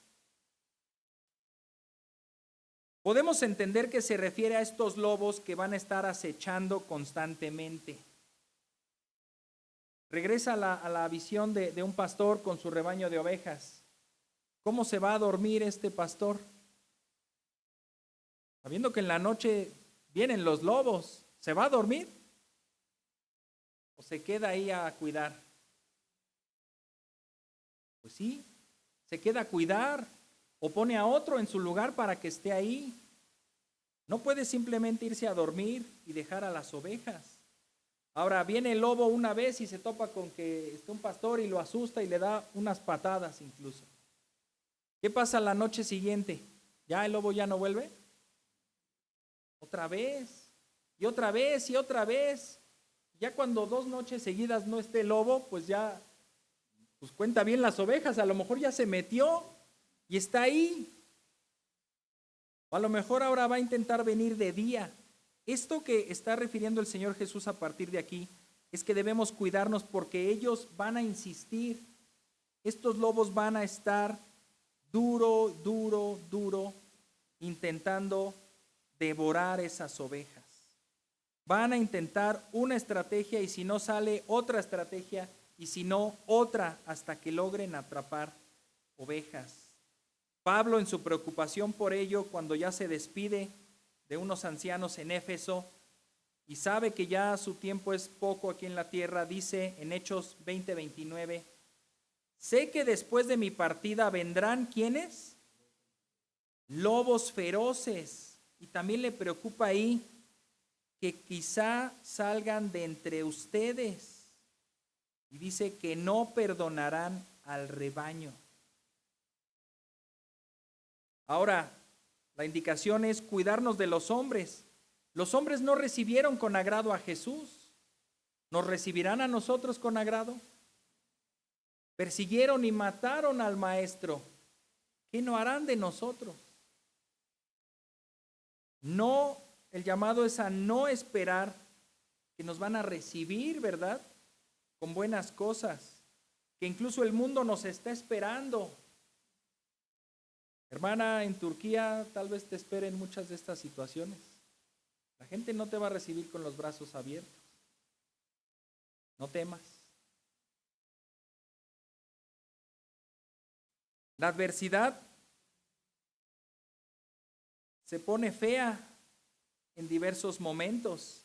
Podemos entender que se refiere a estos lobos que van a estar acechando constantemente. Regresa a la visión de un pastor con su rebaño de ovejas. ¿Cómo se va a dormir este pastor? Sabiendo que en la noche vienen los lobos, ¿se va a dormir? ¿O se queda ahí a cuidar? Pues sí, se queda a cuidar. o pone a otro en su lugar para que esté ahí. No puede simplemente irse a dormir y dejar a las ovejas. Ahora viene el lobo una vez y se topa con que está un pastor y lo asusta y le da unas patadas incluso. ¿Qué pasa la noche siguiente? ¿Ya el lobo ya no vuelve? Otra vez, y otra vez, y otra vez. Ya cuando 2 noches seguidas no esté el lobo, pues ya, pues cuenta bien las ovejas, a lo mejor ya se metió y está ahí. O a lo mejor ahora va a intentar venir de día. Esto que está refiriendo el Señor Jesús a partir de aquí es que debemos cuidarnos porque ellos van a insistir. Estos lobos van a estar duro, intentando devorar esas ovejas. Van a intentar una estrategia y si no sale otra estrategia y si no otra hasta que logren atrapar ovejas. Pablo en su preocupación por ello, cuando ya se despide de unos ancianos en Éfeso y sabe que ya su tiempo es poco aquí en la tierra, dice en Hechos 20:29, sé que después de mi partida vendrán, ¿quiénes? Lobos feroces. Y también le preocupa ahí que quizá salgan de entre ustedes. Y dice que no perdonarán al rebaño. Ahora, la indicación es cuidarnos de los hombres. Los hombres no recibieron con agrado a Jesús. ¿Nos recibirán a nosotros con agrado? Persiguieron y mataron al Maestro. ¿Qué no harán de nosotros? No, el llamado es a no esperar que nos van a recibir, ¿verdad? Con buenas cosas, que incluso el mundo nos está esperando. Hermana, en Turquía tal vez te esperen muchas de estas situaciones. La gente no te va a recibir con los brazos abiertos. No temas. La adversidad se pone fea en diversos momentos.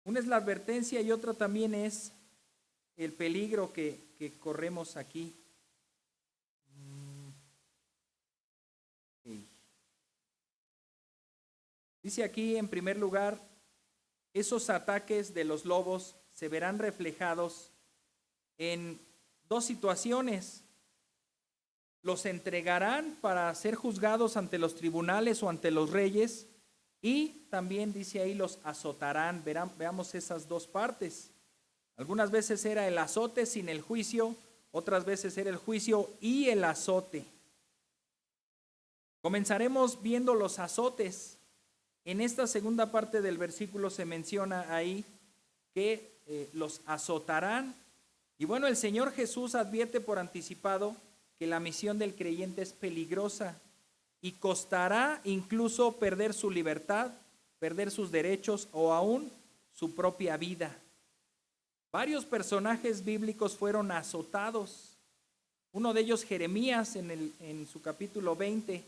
Una es la advertencia y otra también es el peligro que corremos aquí. Dice aquí en primer lugar, esos ataques de los lobos se verán reflejados en 2 situaciones. Los entregarán para ser juzgados ante los tribunales o ante los reyes y también dice ahí los azotarán. Veamos esas 2 partes. Algunas veces era el azote sin el juicio, otras veces era el juicio y el azote. Comenzaremos viendo los azotes. En esta segunda parte del versículo se menciona ahí que los azotarán. Y bueno, el Señor Jesús advierte por anticipado que la misión del creyente es peligrosa y costará incluso perder su libertad, perder sus derechos o aún su propia vida. Varios personajes bíblicos fueron azotados. Uno de ellos, Jeremías, en su capítulo 20,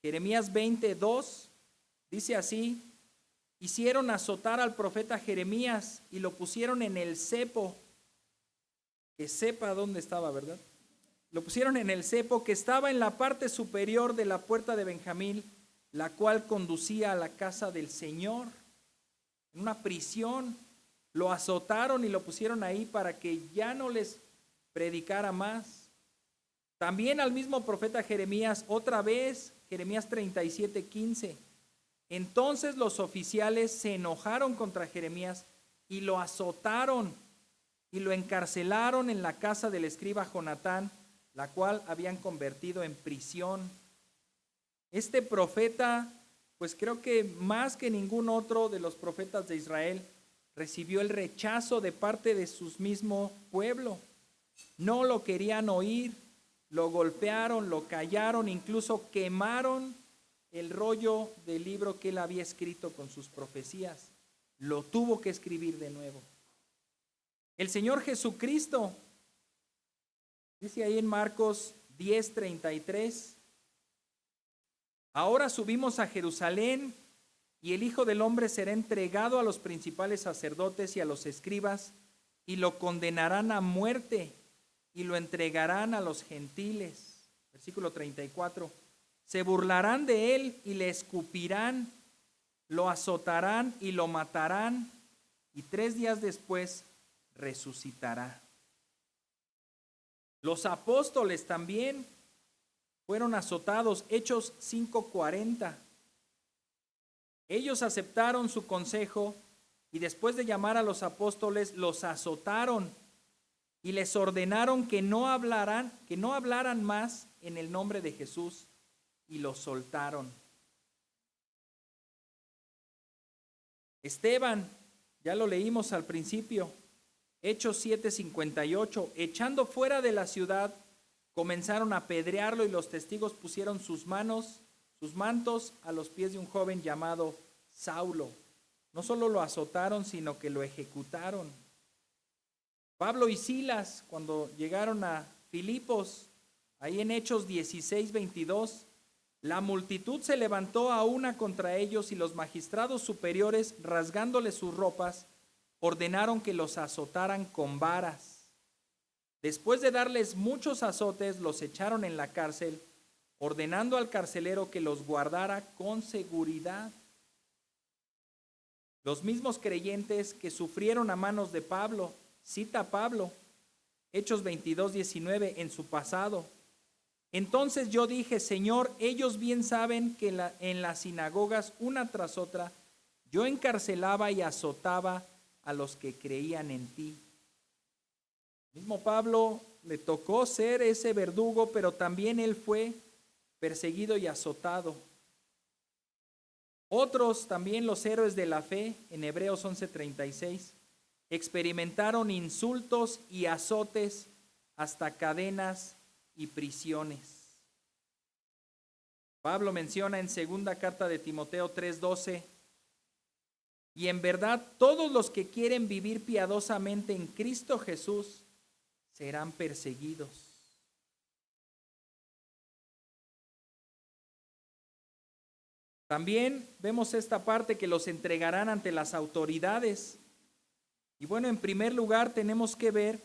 Jeremías 20:2, dice así: hicieron azotar al profeta Jeremías y lo pusieron en el cepo, que sepa dónde estaba, ¿verdad? Lo pusieron en el cepo que estaba en la parte superior de la puerta de Benjamín, la cual conducía a la casa del Señor. En una prisión lo azotaron y lo pusieron ahí para que ya no les predicara más. También al mismo profeta Jeremías, otra vez, Jeremías 37:15. Entonces los oficiales se enojaron contra Jeremías y lo azotaron y lo encarcelaron en la casa del escriba Jonatán, la cual habían convertido en prisión. Este profeta, pues creo que más que ningún otro de los profetas de Israel, recibió el rechazo de parte de su mismo pueblo. No lo querían oír, lo golpearon, lo callaron, incluso quemaron el rollo del libro que él había escrito con sus profecías. Lo tuvo que escribir de nuevo. El Señor Jesucristo, dice ahí en Marcos 10:33, ahora subimos a Jerusalén y el Hijo del Hombre será entregado a los principales sacerdotes y a los escribas y lo condenarán a muerte y lo entregarán a los gentiles. Versículo 34. Se burlarán de él y le escupirán, lo azotarán y lo matarán, y 3 días después resucitará. Los apóstoles también fueron azotados, Hechos 5:40. Ellos aceptaron su consejo y después de llamar a los apóstoles, los azotaron y les ordenaron que no hablaran más en el nombre de Jesús, y los soltaron. Esteban, ya lo leímos al principio, Hechos 7:58, echando fuera de la ciudad, comenzaron a apedrearlo y los testigos pusieron sus mantos a los pies de un joven llamado Saulo. No solo lo azotaron, sino que lo ejecutaron. Pablo y Silas, cuando llegaron a Filipos, ahí en Hechos 16:22, la multitud se levantó a una contra ellos y los magistrados superiores, rasgándoles sus ropas, ordenaron que los azotaran con varas. Después de darles muchos azotes, los echaron en la cárcel, ordenando al carcelero que los guardara con seguridad. Los mismos creyentes que sufrieron a manos de Pablo, cita Pablo, Hechos 22:19, en su pasado. Entonces yo dije, Señor, ellos bien saben que en las sinagogas, una tras otra, yo encarcelaba y azotaba a los que creían en ti. Mismo Pablo le tocó ser ese verdugo, pero también él fue perseguido y azotado. Otros, también los héroes de la fe, en Hebreos 11:36, experimentaron insultos y azotes hasta cadenas y prisiones. Pablo menciona en segunda carta de Timoteo 3:12, y en verdad todos los que quieren vivir piadosamente en Cristo Jesús serán perseguidos. También vemos esta parte que los entregarán ante las autoridades. Y bueno, en primer lugar tenemos que ver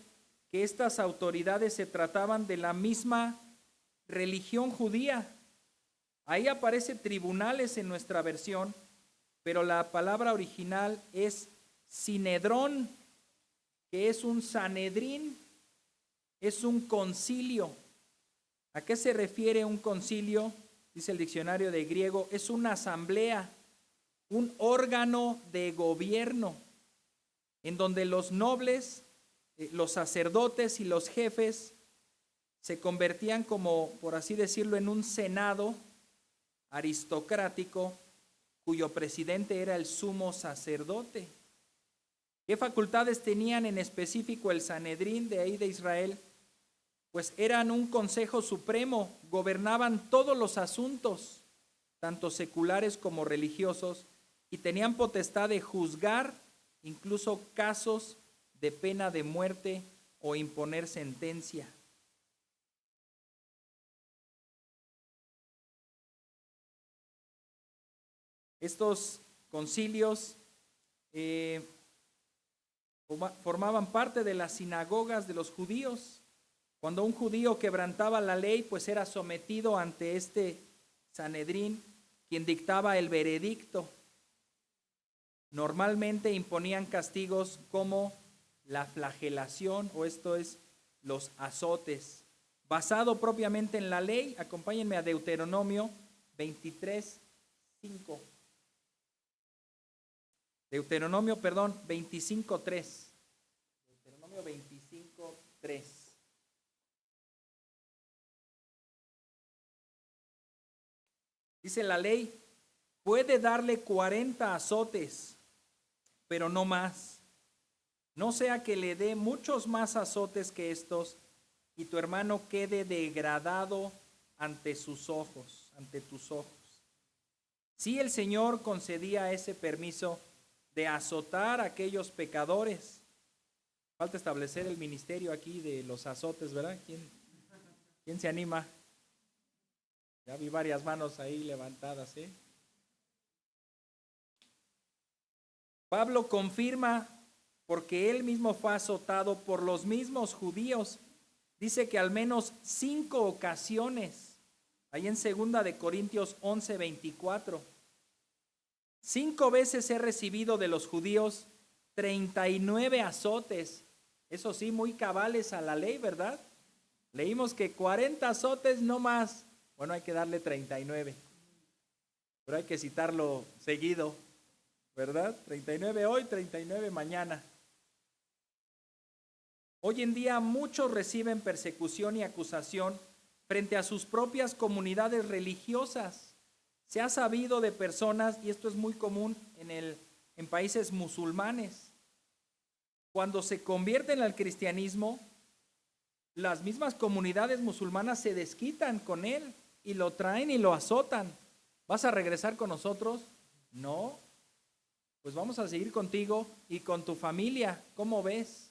que estas autoridades se trataban de la misma religión judía. Ahí aparece tribunales en nuestra versión, pero la palabra original es sinedrón, que es un sanedrín, es un concilio. ¿A qué se refiere un concilio? Dice el diccionario de griego, es una asamblea, un órgano de gobierno, en donde los nobles, los sacerdotes y los jefes se convertían como, por así decirlo, en un senado aristocrático cuyo presidente era el sumo sacerdote. ¿Qué facultades tenían en específico el Sanedrín de ahí de Israel? Pues eran un consejo supremo, gobernaban todos los asuntos, tanto seculares como religiosos, y tenían potestad de juzgar incluso casos de pena de muerte o imponer sentencia. Estos concilios formaban parte de las sinagogas de los judíos. Cuando un judío quebrantaba la ley, pues era sometido ante este Sanedrín, quien dictaba el veredicto. Normalmente imponían castigos como la flagelación, o esto es, los azotes. Basado propiamente en la ley, acompáñenme a Deuteronomio 23:5. Deuteronomio 25:3. Deuteronomio 25:3. Dice la ley, puede darle 40 azotes, pero no más. No sea que le dé muchos más azotes que estos y tu hermano quede degradado ante sus ojos, ante tus ojos. Sí, el Señor concedía ese permiso de azotar a aquellos pecadores. Falta establecer el ministerio aquí de los azotes, ¿verdad? ¿Quién se anima? Ya vi varias manos ahí levantadas, ¿eh? Pablo confirma, porque él mismo fue azotado por los mismos judíos. dice que al menos 5 ocasiones, ahí en 2 Corintios 11:24, 5 veces he recibido de los judíos 39 azotes, eso sí, muy cabales a la ley, ¿verdad? Leímos que 40 azotes no más, bueno, hay que darle 39, pero hay que citarlo seguido, ¿verdad? 39 hoy, 39 mañana. Hoy en día muchos reciben persecución y acusación frente a sus propias comunidades religiosas. Se ha sabido de personas, y esto es muy común en países musulmanes, cuando se convierten al cristianismo, las mismas comunidades musulmanas se desquitan con él y lo traen y lo azotan. ¿Vas a regresar con nosotros? No. Pues vamos a seguir contigo y con tu familia. ¿Cómo ves?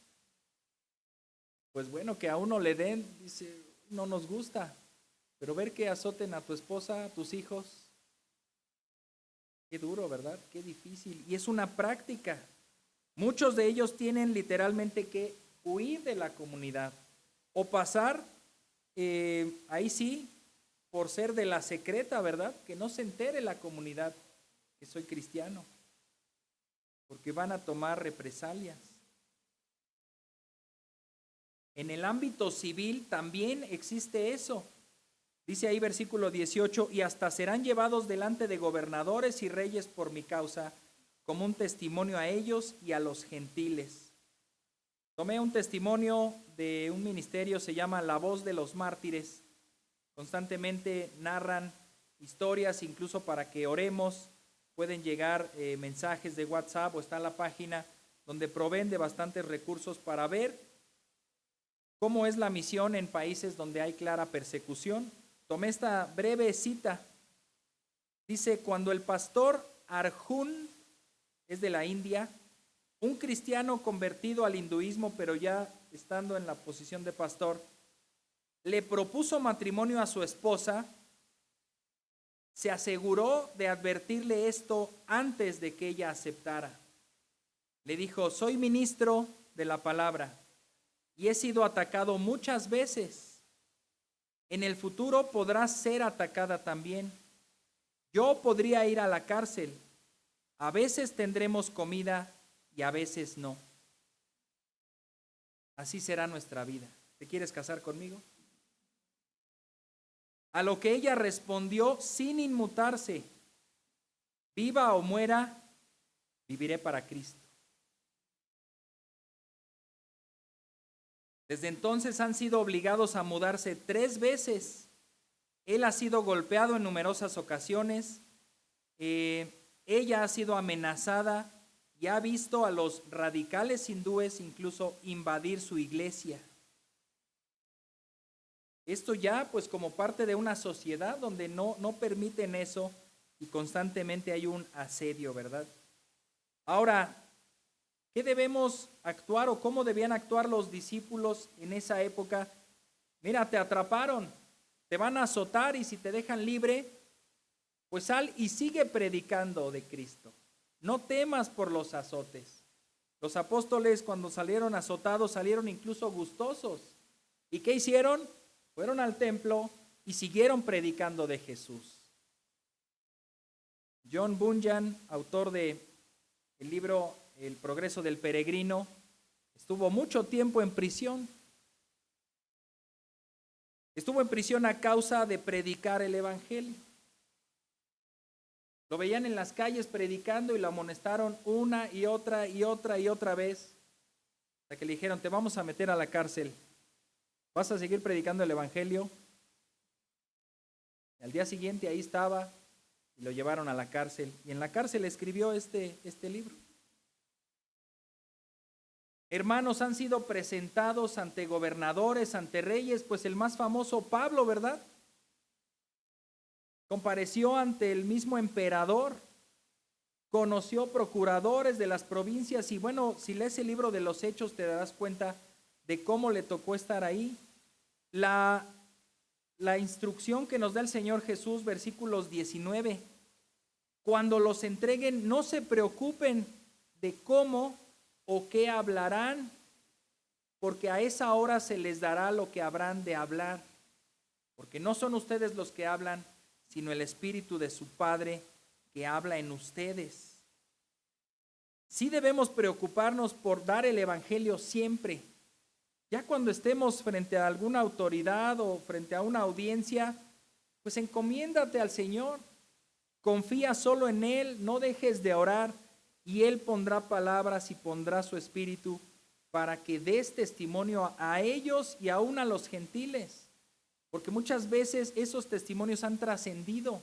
Pues bueno, que a uno le den, dice, no nos gusta, pero ver que azoten a tu esposa, a tus hijos, qué duro, ¿verdad? Qué difícil. Y es una práctica. Muchos de ellos tienen literalmente que huir de la comunidad o pasar, ahí sí, por ser de la secreta, ¿verdad? Que no se entere la comunidad que soy cristiano, porque van a tomar represalias. En el ámbito civil también existe eso. Dice ahí versículo 18, y hasta serán llevados delante de gobernadores y reyes por mi causa, como un testimonio a ellos y a los gentiles. Tomé un testimonio de un ministerio, se llama La Voz de los Mártires. Constantemente narran historias, incluso para que oremos. Pueden llegar mensajes de WhatsApp o está la página donde proveen de bastantes recursos para ver cómo es la misión en países donde hay clara persecución. Tomé esta breve cita. Dice, cuando el pastor Arjun, es de la India, un cristiano convertido al hinduismo, pero ya estando en la posición de pastor, le propuso matrimonio a su esposa, se aseguró de advertirle esto antes de que ella aceptara. Le dijo, soy ministro de la palabra y he sido atacado muchas veces. En el futuro podrás ser atacada también. Yo podría ir a la cárcel. A veces tendremos comida y a veces no. Así será nuestra vida. ¿Te quieres casar conmigo? A lo que ella respondió sin inmutarse, viva o muera, viviré para Cristo. Desde entonces han sido obligados a mudarse 3 veces. Él ha sido golpeado en numerosas ocasiones. Ella ha sido amenazada y ha visto a los radicales hindúes incluso invadir su iglesia. Esto ya pues como parte de una sociedad donde no permiten eso y constantemente hay un asedio, ¿verdad? Ahora, ¿qué debemos actuar o cómo debían actuar los discípulos en esa época? Mira, te atraparon, te van a azotar y si te dejan libre, pues sal y sigue predicando de Cristo. No temas por los azotes. Los apóstoles cuando salieron azotados salieron incluso gustosos. ¿Y qué hicieron? Fueron al templo y siguieron predicando de Jesús. John Bunyan, autor de el libro El progreso del peregrino, estuvo mucho tiempo en prisión. Estuvo en prisión a causa de predicar el evangelio. Lo veían en las calles predicando y lo amonestaron una y otra y otra y otra vez, hasta que le dijeron, te vamos a meter a la cárcel. ¿Vas a seguir predicando el evangelio? Y al día siguiente ahí estaba y lo llevaron a la cárcel. Y en la cárcel escribió este libro. Hermanos, han sido presentados ante gobernadores, ante reyes, pues el más famoso Pablo, ¿verdad? Compareció ante el mismo emperador, conoció procuradores de las provincias y bueno, si lees el libro de los Hechos te darás cuenta de cómo le tocó estar ahí. La instrucción que nos da el Señor Jesús, versículos 19, cuando los entreguen, no se preocupen de cómo o qué hablarán, porque a esa hora se les dará lo que habrán de hablar, porque no son ustedes los que hablan, sino el Espíritu de su Padre que habla en ustedes. Sí debemos preocuparnos por dar el Evangelio siempre. Ya cuando estemos frente a alguna autoridad o frente a una audiencia, pues encomiéndate al Señor, confía solo en Él, no dejes de orar y Él pondrá palabras y pondrá su Espíritu para que des testimonio a ellos y aún a los gentiles, porque muchas veces esos testimonios han trascendido.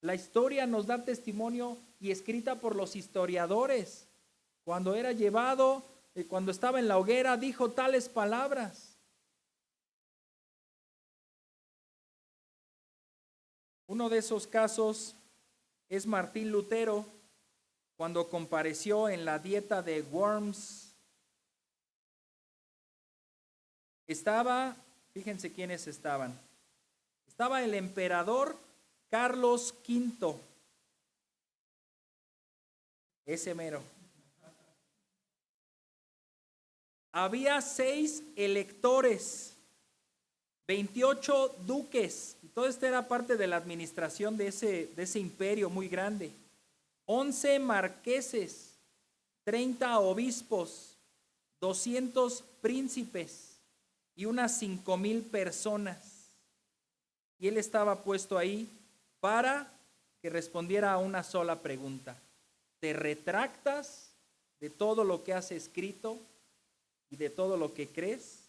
La historia nos da testimonio y escrita por los historiadores. Cuando era llevado, cuando estaba en la hoguera, dijo tales palabras. Uno de esos casos es Martín Lutero, cuando compareció en la dieta de Worms. Fíjense quiénes estaban. Estaba el emperador Carlos V, ese mero. Había 6 electores, 28 duques, y todo esto era parte de la administración de ese imperio muy grande. 11 marqueses, 30 obispos, 200 príncipes y unas 5,000 personas. Y él estaba puesto ahí para que respondiera a una sola pregunta: ¿te retractas de todo lo que has escrito y de todo lo que crees?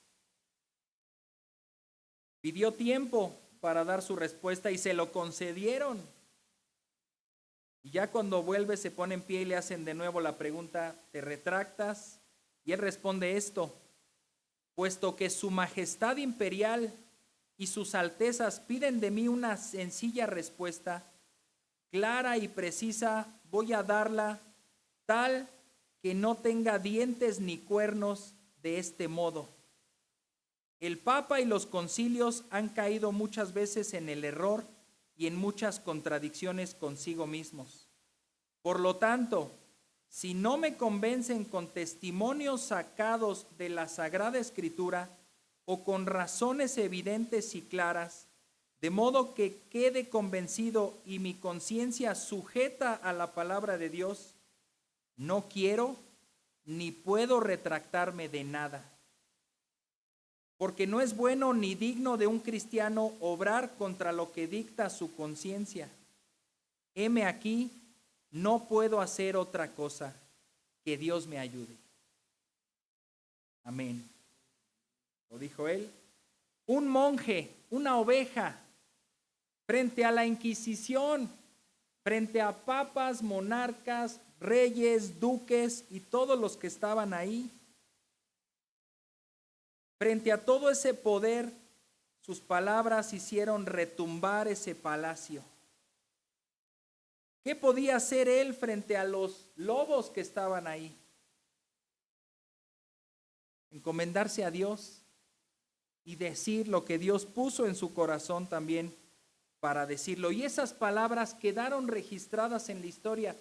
Pidió tiempo para dar su respuesta y se lo concedieron. Y ya cuando vuelve se pone en pie y le hacen de nuevo la pregunta: ¿te retractas? Y él responde esto: puesto que su majestad imperial y sus altezas piden de mí una sencilla respuesta, clara y precisa, voy a darla, tal que no tenga dientes ni cuernos, de este modo. El Papa y los concilios han caído muchas veces en el error y en muchas contradicciones consigo mismos. Por lo tanto, si no me convencen con testimonios sacados de la Sagrada Escritura o con razones evidentes y claras, de modo que quede convencido y mi conciencia sujeta a la palabra de Dios, no quiero ni puedo retractarme de nada. Porque no es bueno ni digno de un cristiano obrar contra lo que dicta su conciencia. Heme aquí, no puedo hacer otra cosa, que Dios me ayude. Amén. Lo dijo él. Un monje, una oveja, frente a la Inquisición, frente a papas, monarcas, reyes, duques y todos los que estaban ahí. Frente a todo ese poder, sus palabras hicieron retumbar ese palacio. ¿Qué podía hacer él frente a los lobos que estaban ahí? Encomendarse a Dios y decir lo que Dios puso en su corazón también para decirlo. Y esas palabras quedaron registradas en la historia,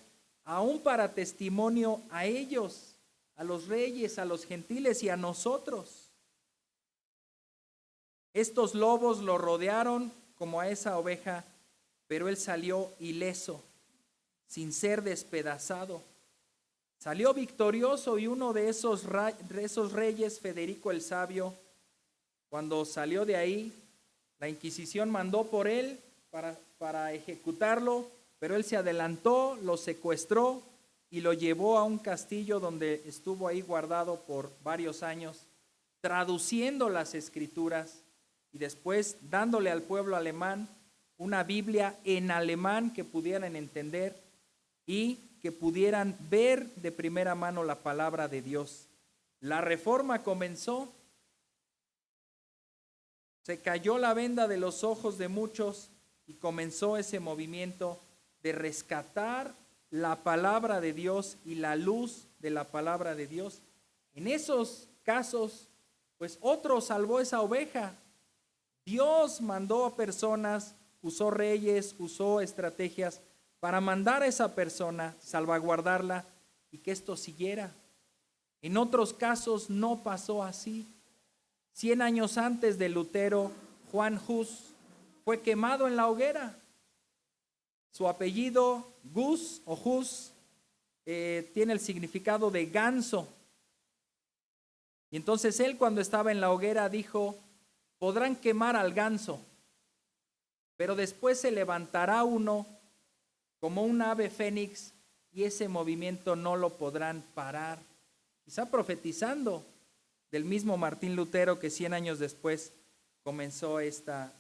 aún para testimonio a ellos, a los reyes, a los gentiles y a nosotros. Estos lobos lo rodearon como a esa oveja, pero él salió ileso, sin ser despedazado. Salió victorioso, y uno de esos reyes, Federico el Sabio, cuando salió de ahí, la Inquisición mandó por él para ejecutarlo, pero él se adelantó, lo secuestró y lo llevó a un castillo donde estuvo ahí guardado por varios años, traduciendo las escrituras y después dándole al pueblo alemán una Biblia en alemán que pudieran entender y que pudieran ver de primera mano la palabra de Dios. La reforma comenzó, se cayó la venda de los ojos de muchos y comenzó ese movimiento de rescatar la palabra de Dios y la luz de la palabra de Dios. En esos casos, pues otro salvó esa oveja. Dios mandó a personas, usó reyes, usó estrategias para mandar a esa persona, salvaguardarla y que esto siguiera. En otros casos no pasó así. 100 años antes de Lutero, Juan Hus fue quemado en la hoguera. Su apellido, Gus o Hus, tiene el significado de ganso. Y entonces él, cuando estaba en la hoguera, dijo: podrán quemar al ganso, pero después se levantará uno como un ave fénix y ese movimiento no lo podrán parar. Quizá profetizando del mismo Martín Lutero, que 100 años después comenzó esta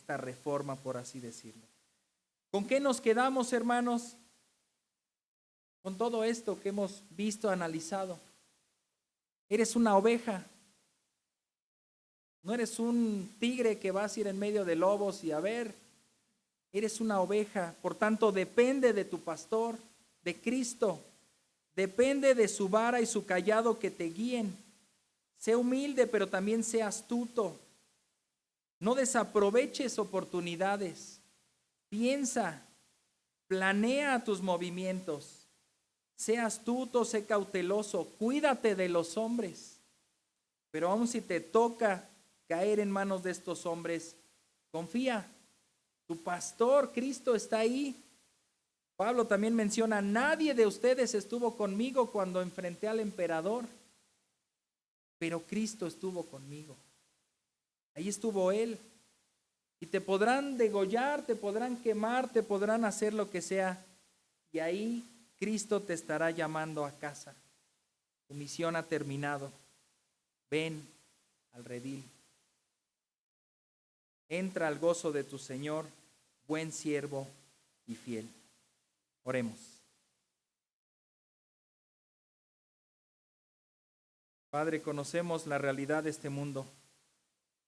reforma, por así decirlo. ¿Con qué nos quedamos, hermanos? Con todo esto que hemos visto, analizado. Eres una oveja. No eres un tigre que vas a ir en medio de lobos y a ver. Eres una oveja. Por tanto, depende de tu pastor, de Cristo. Depende de su vara y su cayado que te guíen. Sé humilde, pero también sé astuto. No desaproveches oportunidades. Piensa, planea tus movimientos. Sé astuto, sé cauteloso. Cuídate de los hombres. Pero aun si te toca caer en manos de estos hombres, confía. Tu pastor, Cristo, está ahí. Pablo también menciona: nadie de ustedes estuvo conmigo cuando enfrenté al emperador, pero Cristo estuvo conmigo. Ahí estuvo Él. Y te podrán degollar, te podrán quemar, te podrán hacer lo que sea. Y ahí Cristo te estará llamando a casa. Tu misión ha terminado. Ven al redil. Entra al gozo de tu Señor, buen siervo y fiel. Oremos. Padre, conocemos la realidad de este mundo,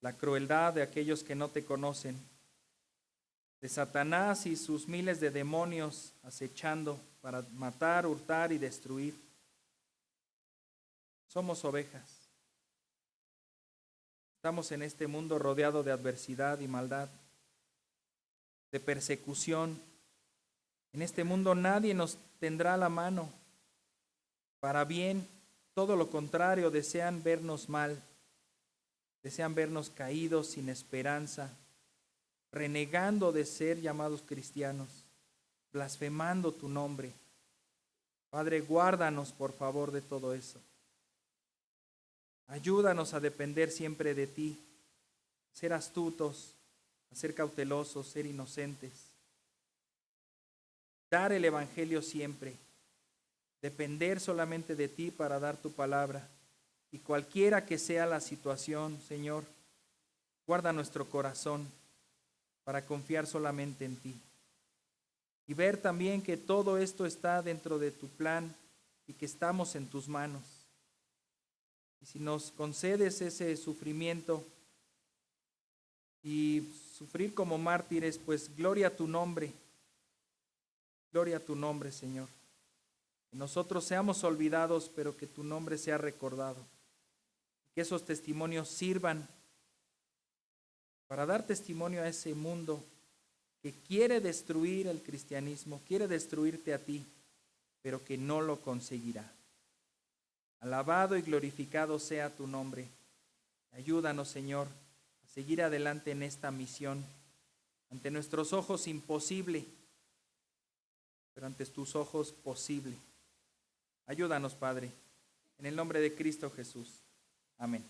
la crueldad de aquellos que no te conocen, de Satanás y sus miles de demonios acechando para matar, hurtar y destruir. Somos ovejas. Estamos en este mundo rodeado de adversidad y maldad, de persecución. En este mundo nadie nos tendrá la mano para bien. Todo lo contrario, desean vernos mal, desean vernos caídos, sin esperanza, renegando de ser llamados cristianos, blasfemando tu nombre. Padre, guárdanos por favor de todo eso. Ayúdanos a depender siempre de ti, a ser astutos, a ser cautelosos, ser inocentes. Dar el evangelio siempre. Depender solamente de ti para dar tu palabra. Y cualquiera que sea la situación, Señor, guarda nuestro corazón para confiar solamente en ti. Y ver también que todo esto está dentro de tu plan y que estamos en tus manos. Y si nos concedes ese sufrimiento y sufrir como mártires, pues gloria a tu nombre. Gloria a tu nombre, Señor. Que nosotros seamos olvidados, pero que tu nombre sea recordado. Que esos testimonios sirvan para dar testimonio a ese mundo que quiere destruir el cristianismo, quiere destruirte a ti, pero que no lo conseguirá. Alabado y glorificado sea tu nombre. Ayúdanos, Señor, a seguir adelante en esta misión. Ante nuestros ojos imposible, pero ante tus ojos posible. Ayúdanos, Padre, en el nombre de Cristo Jesús. Amén.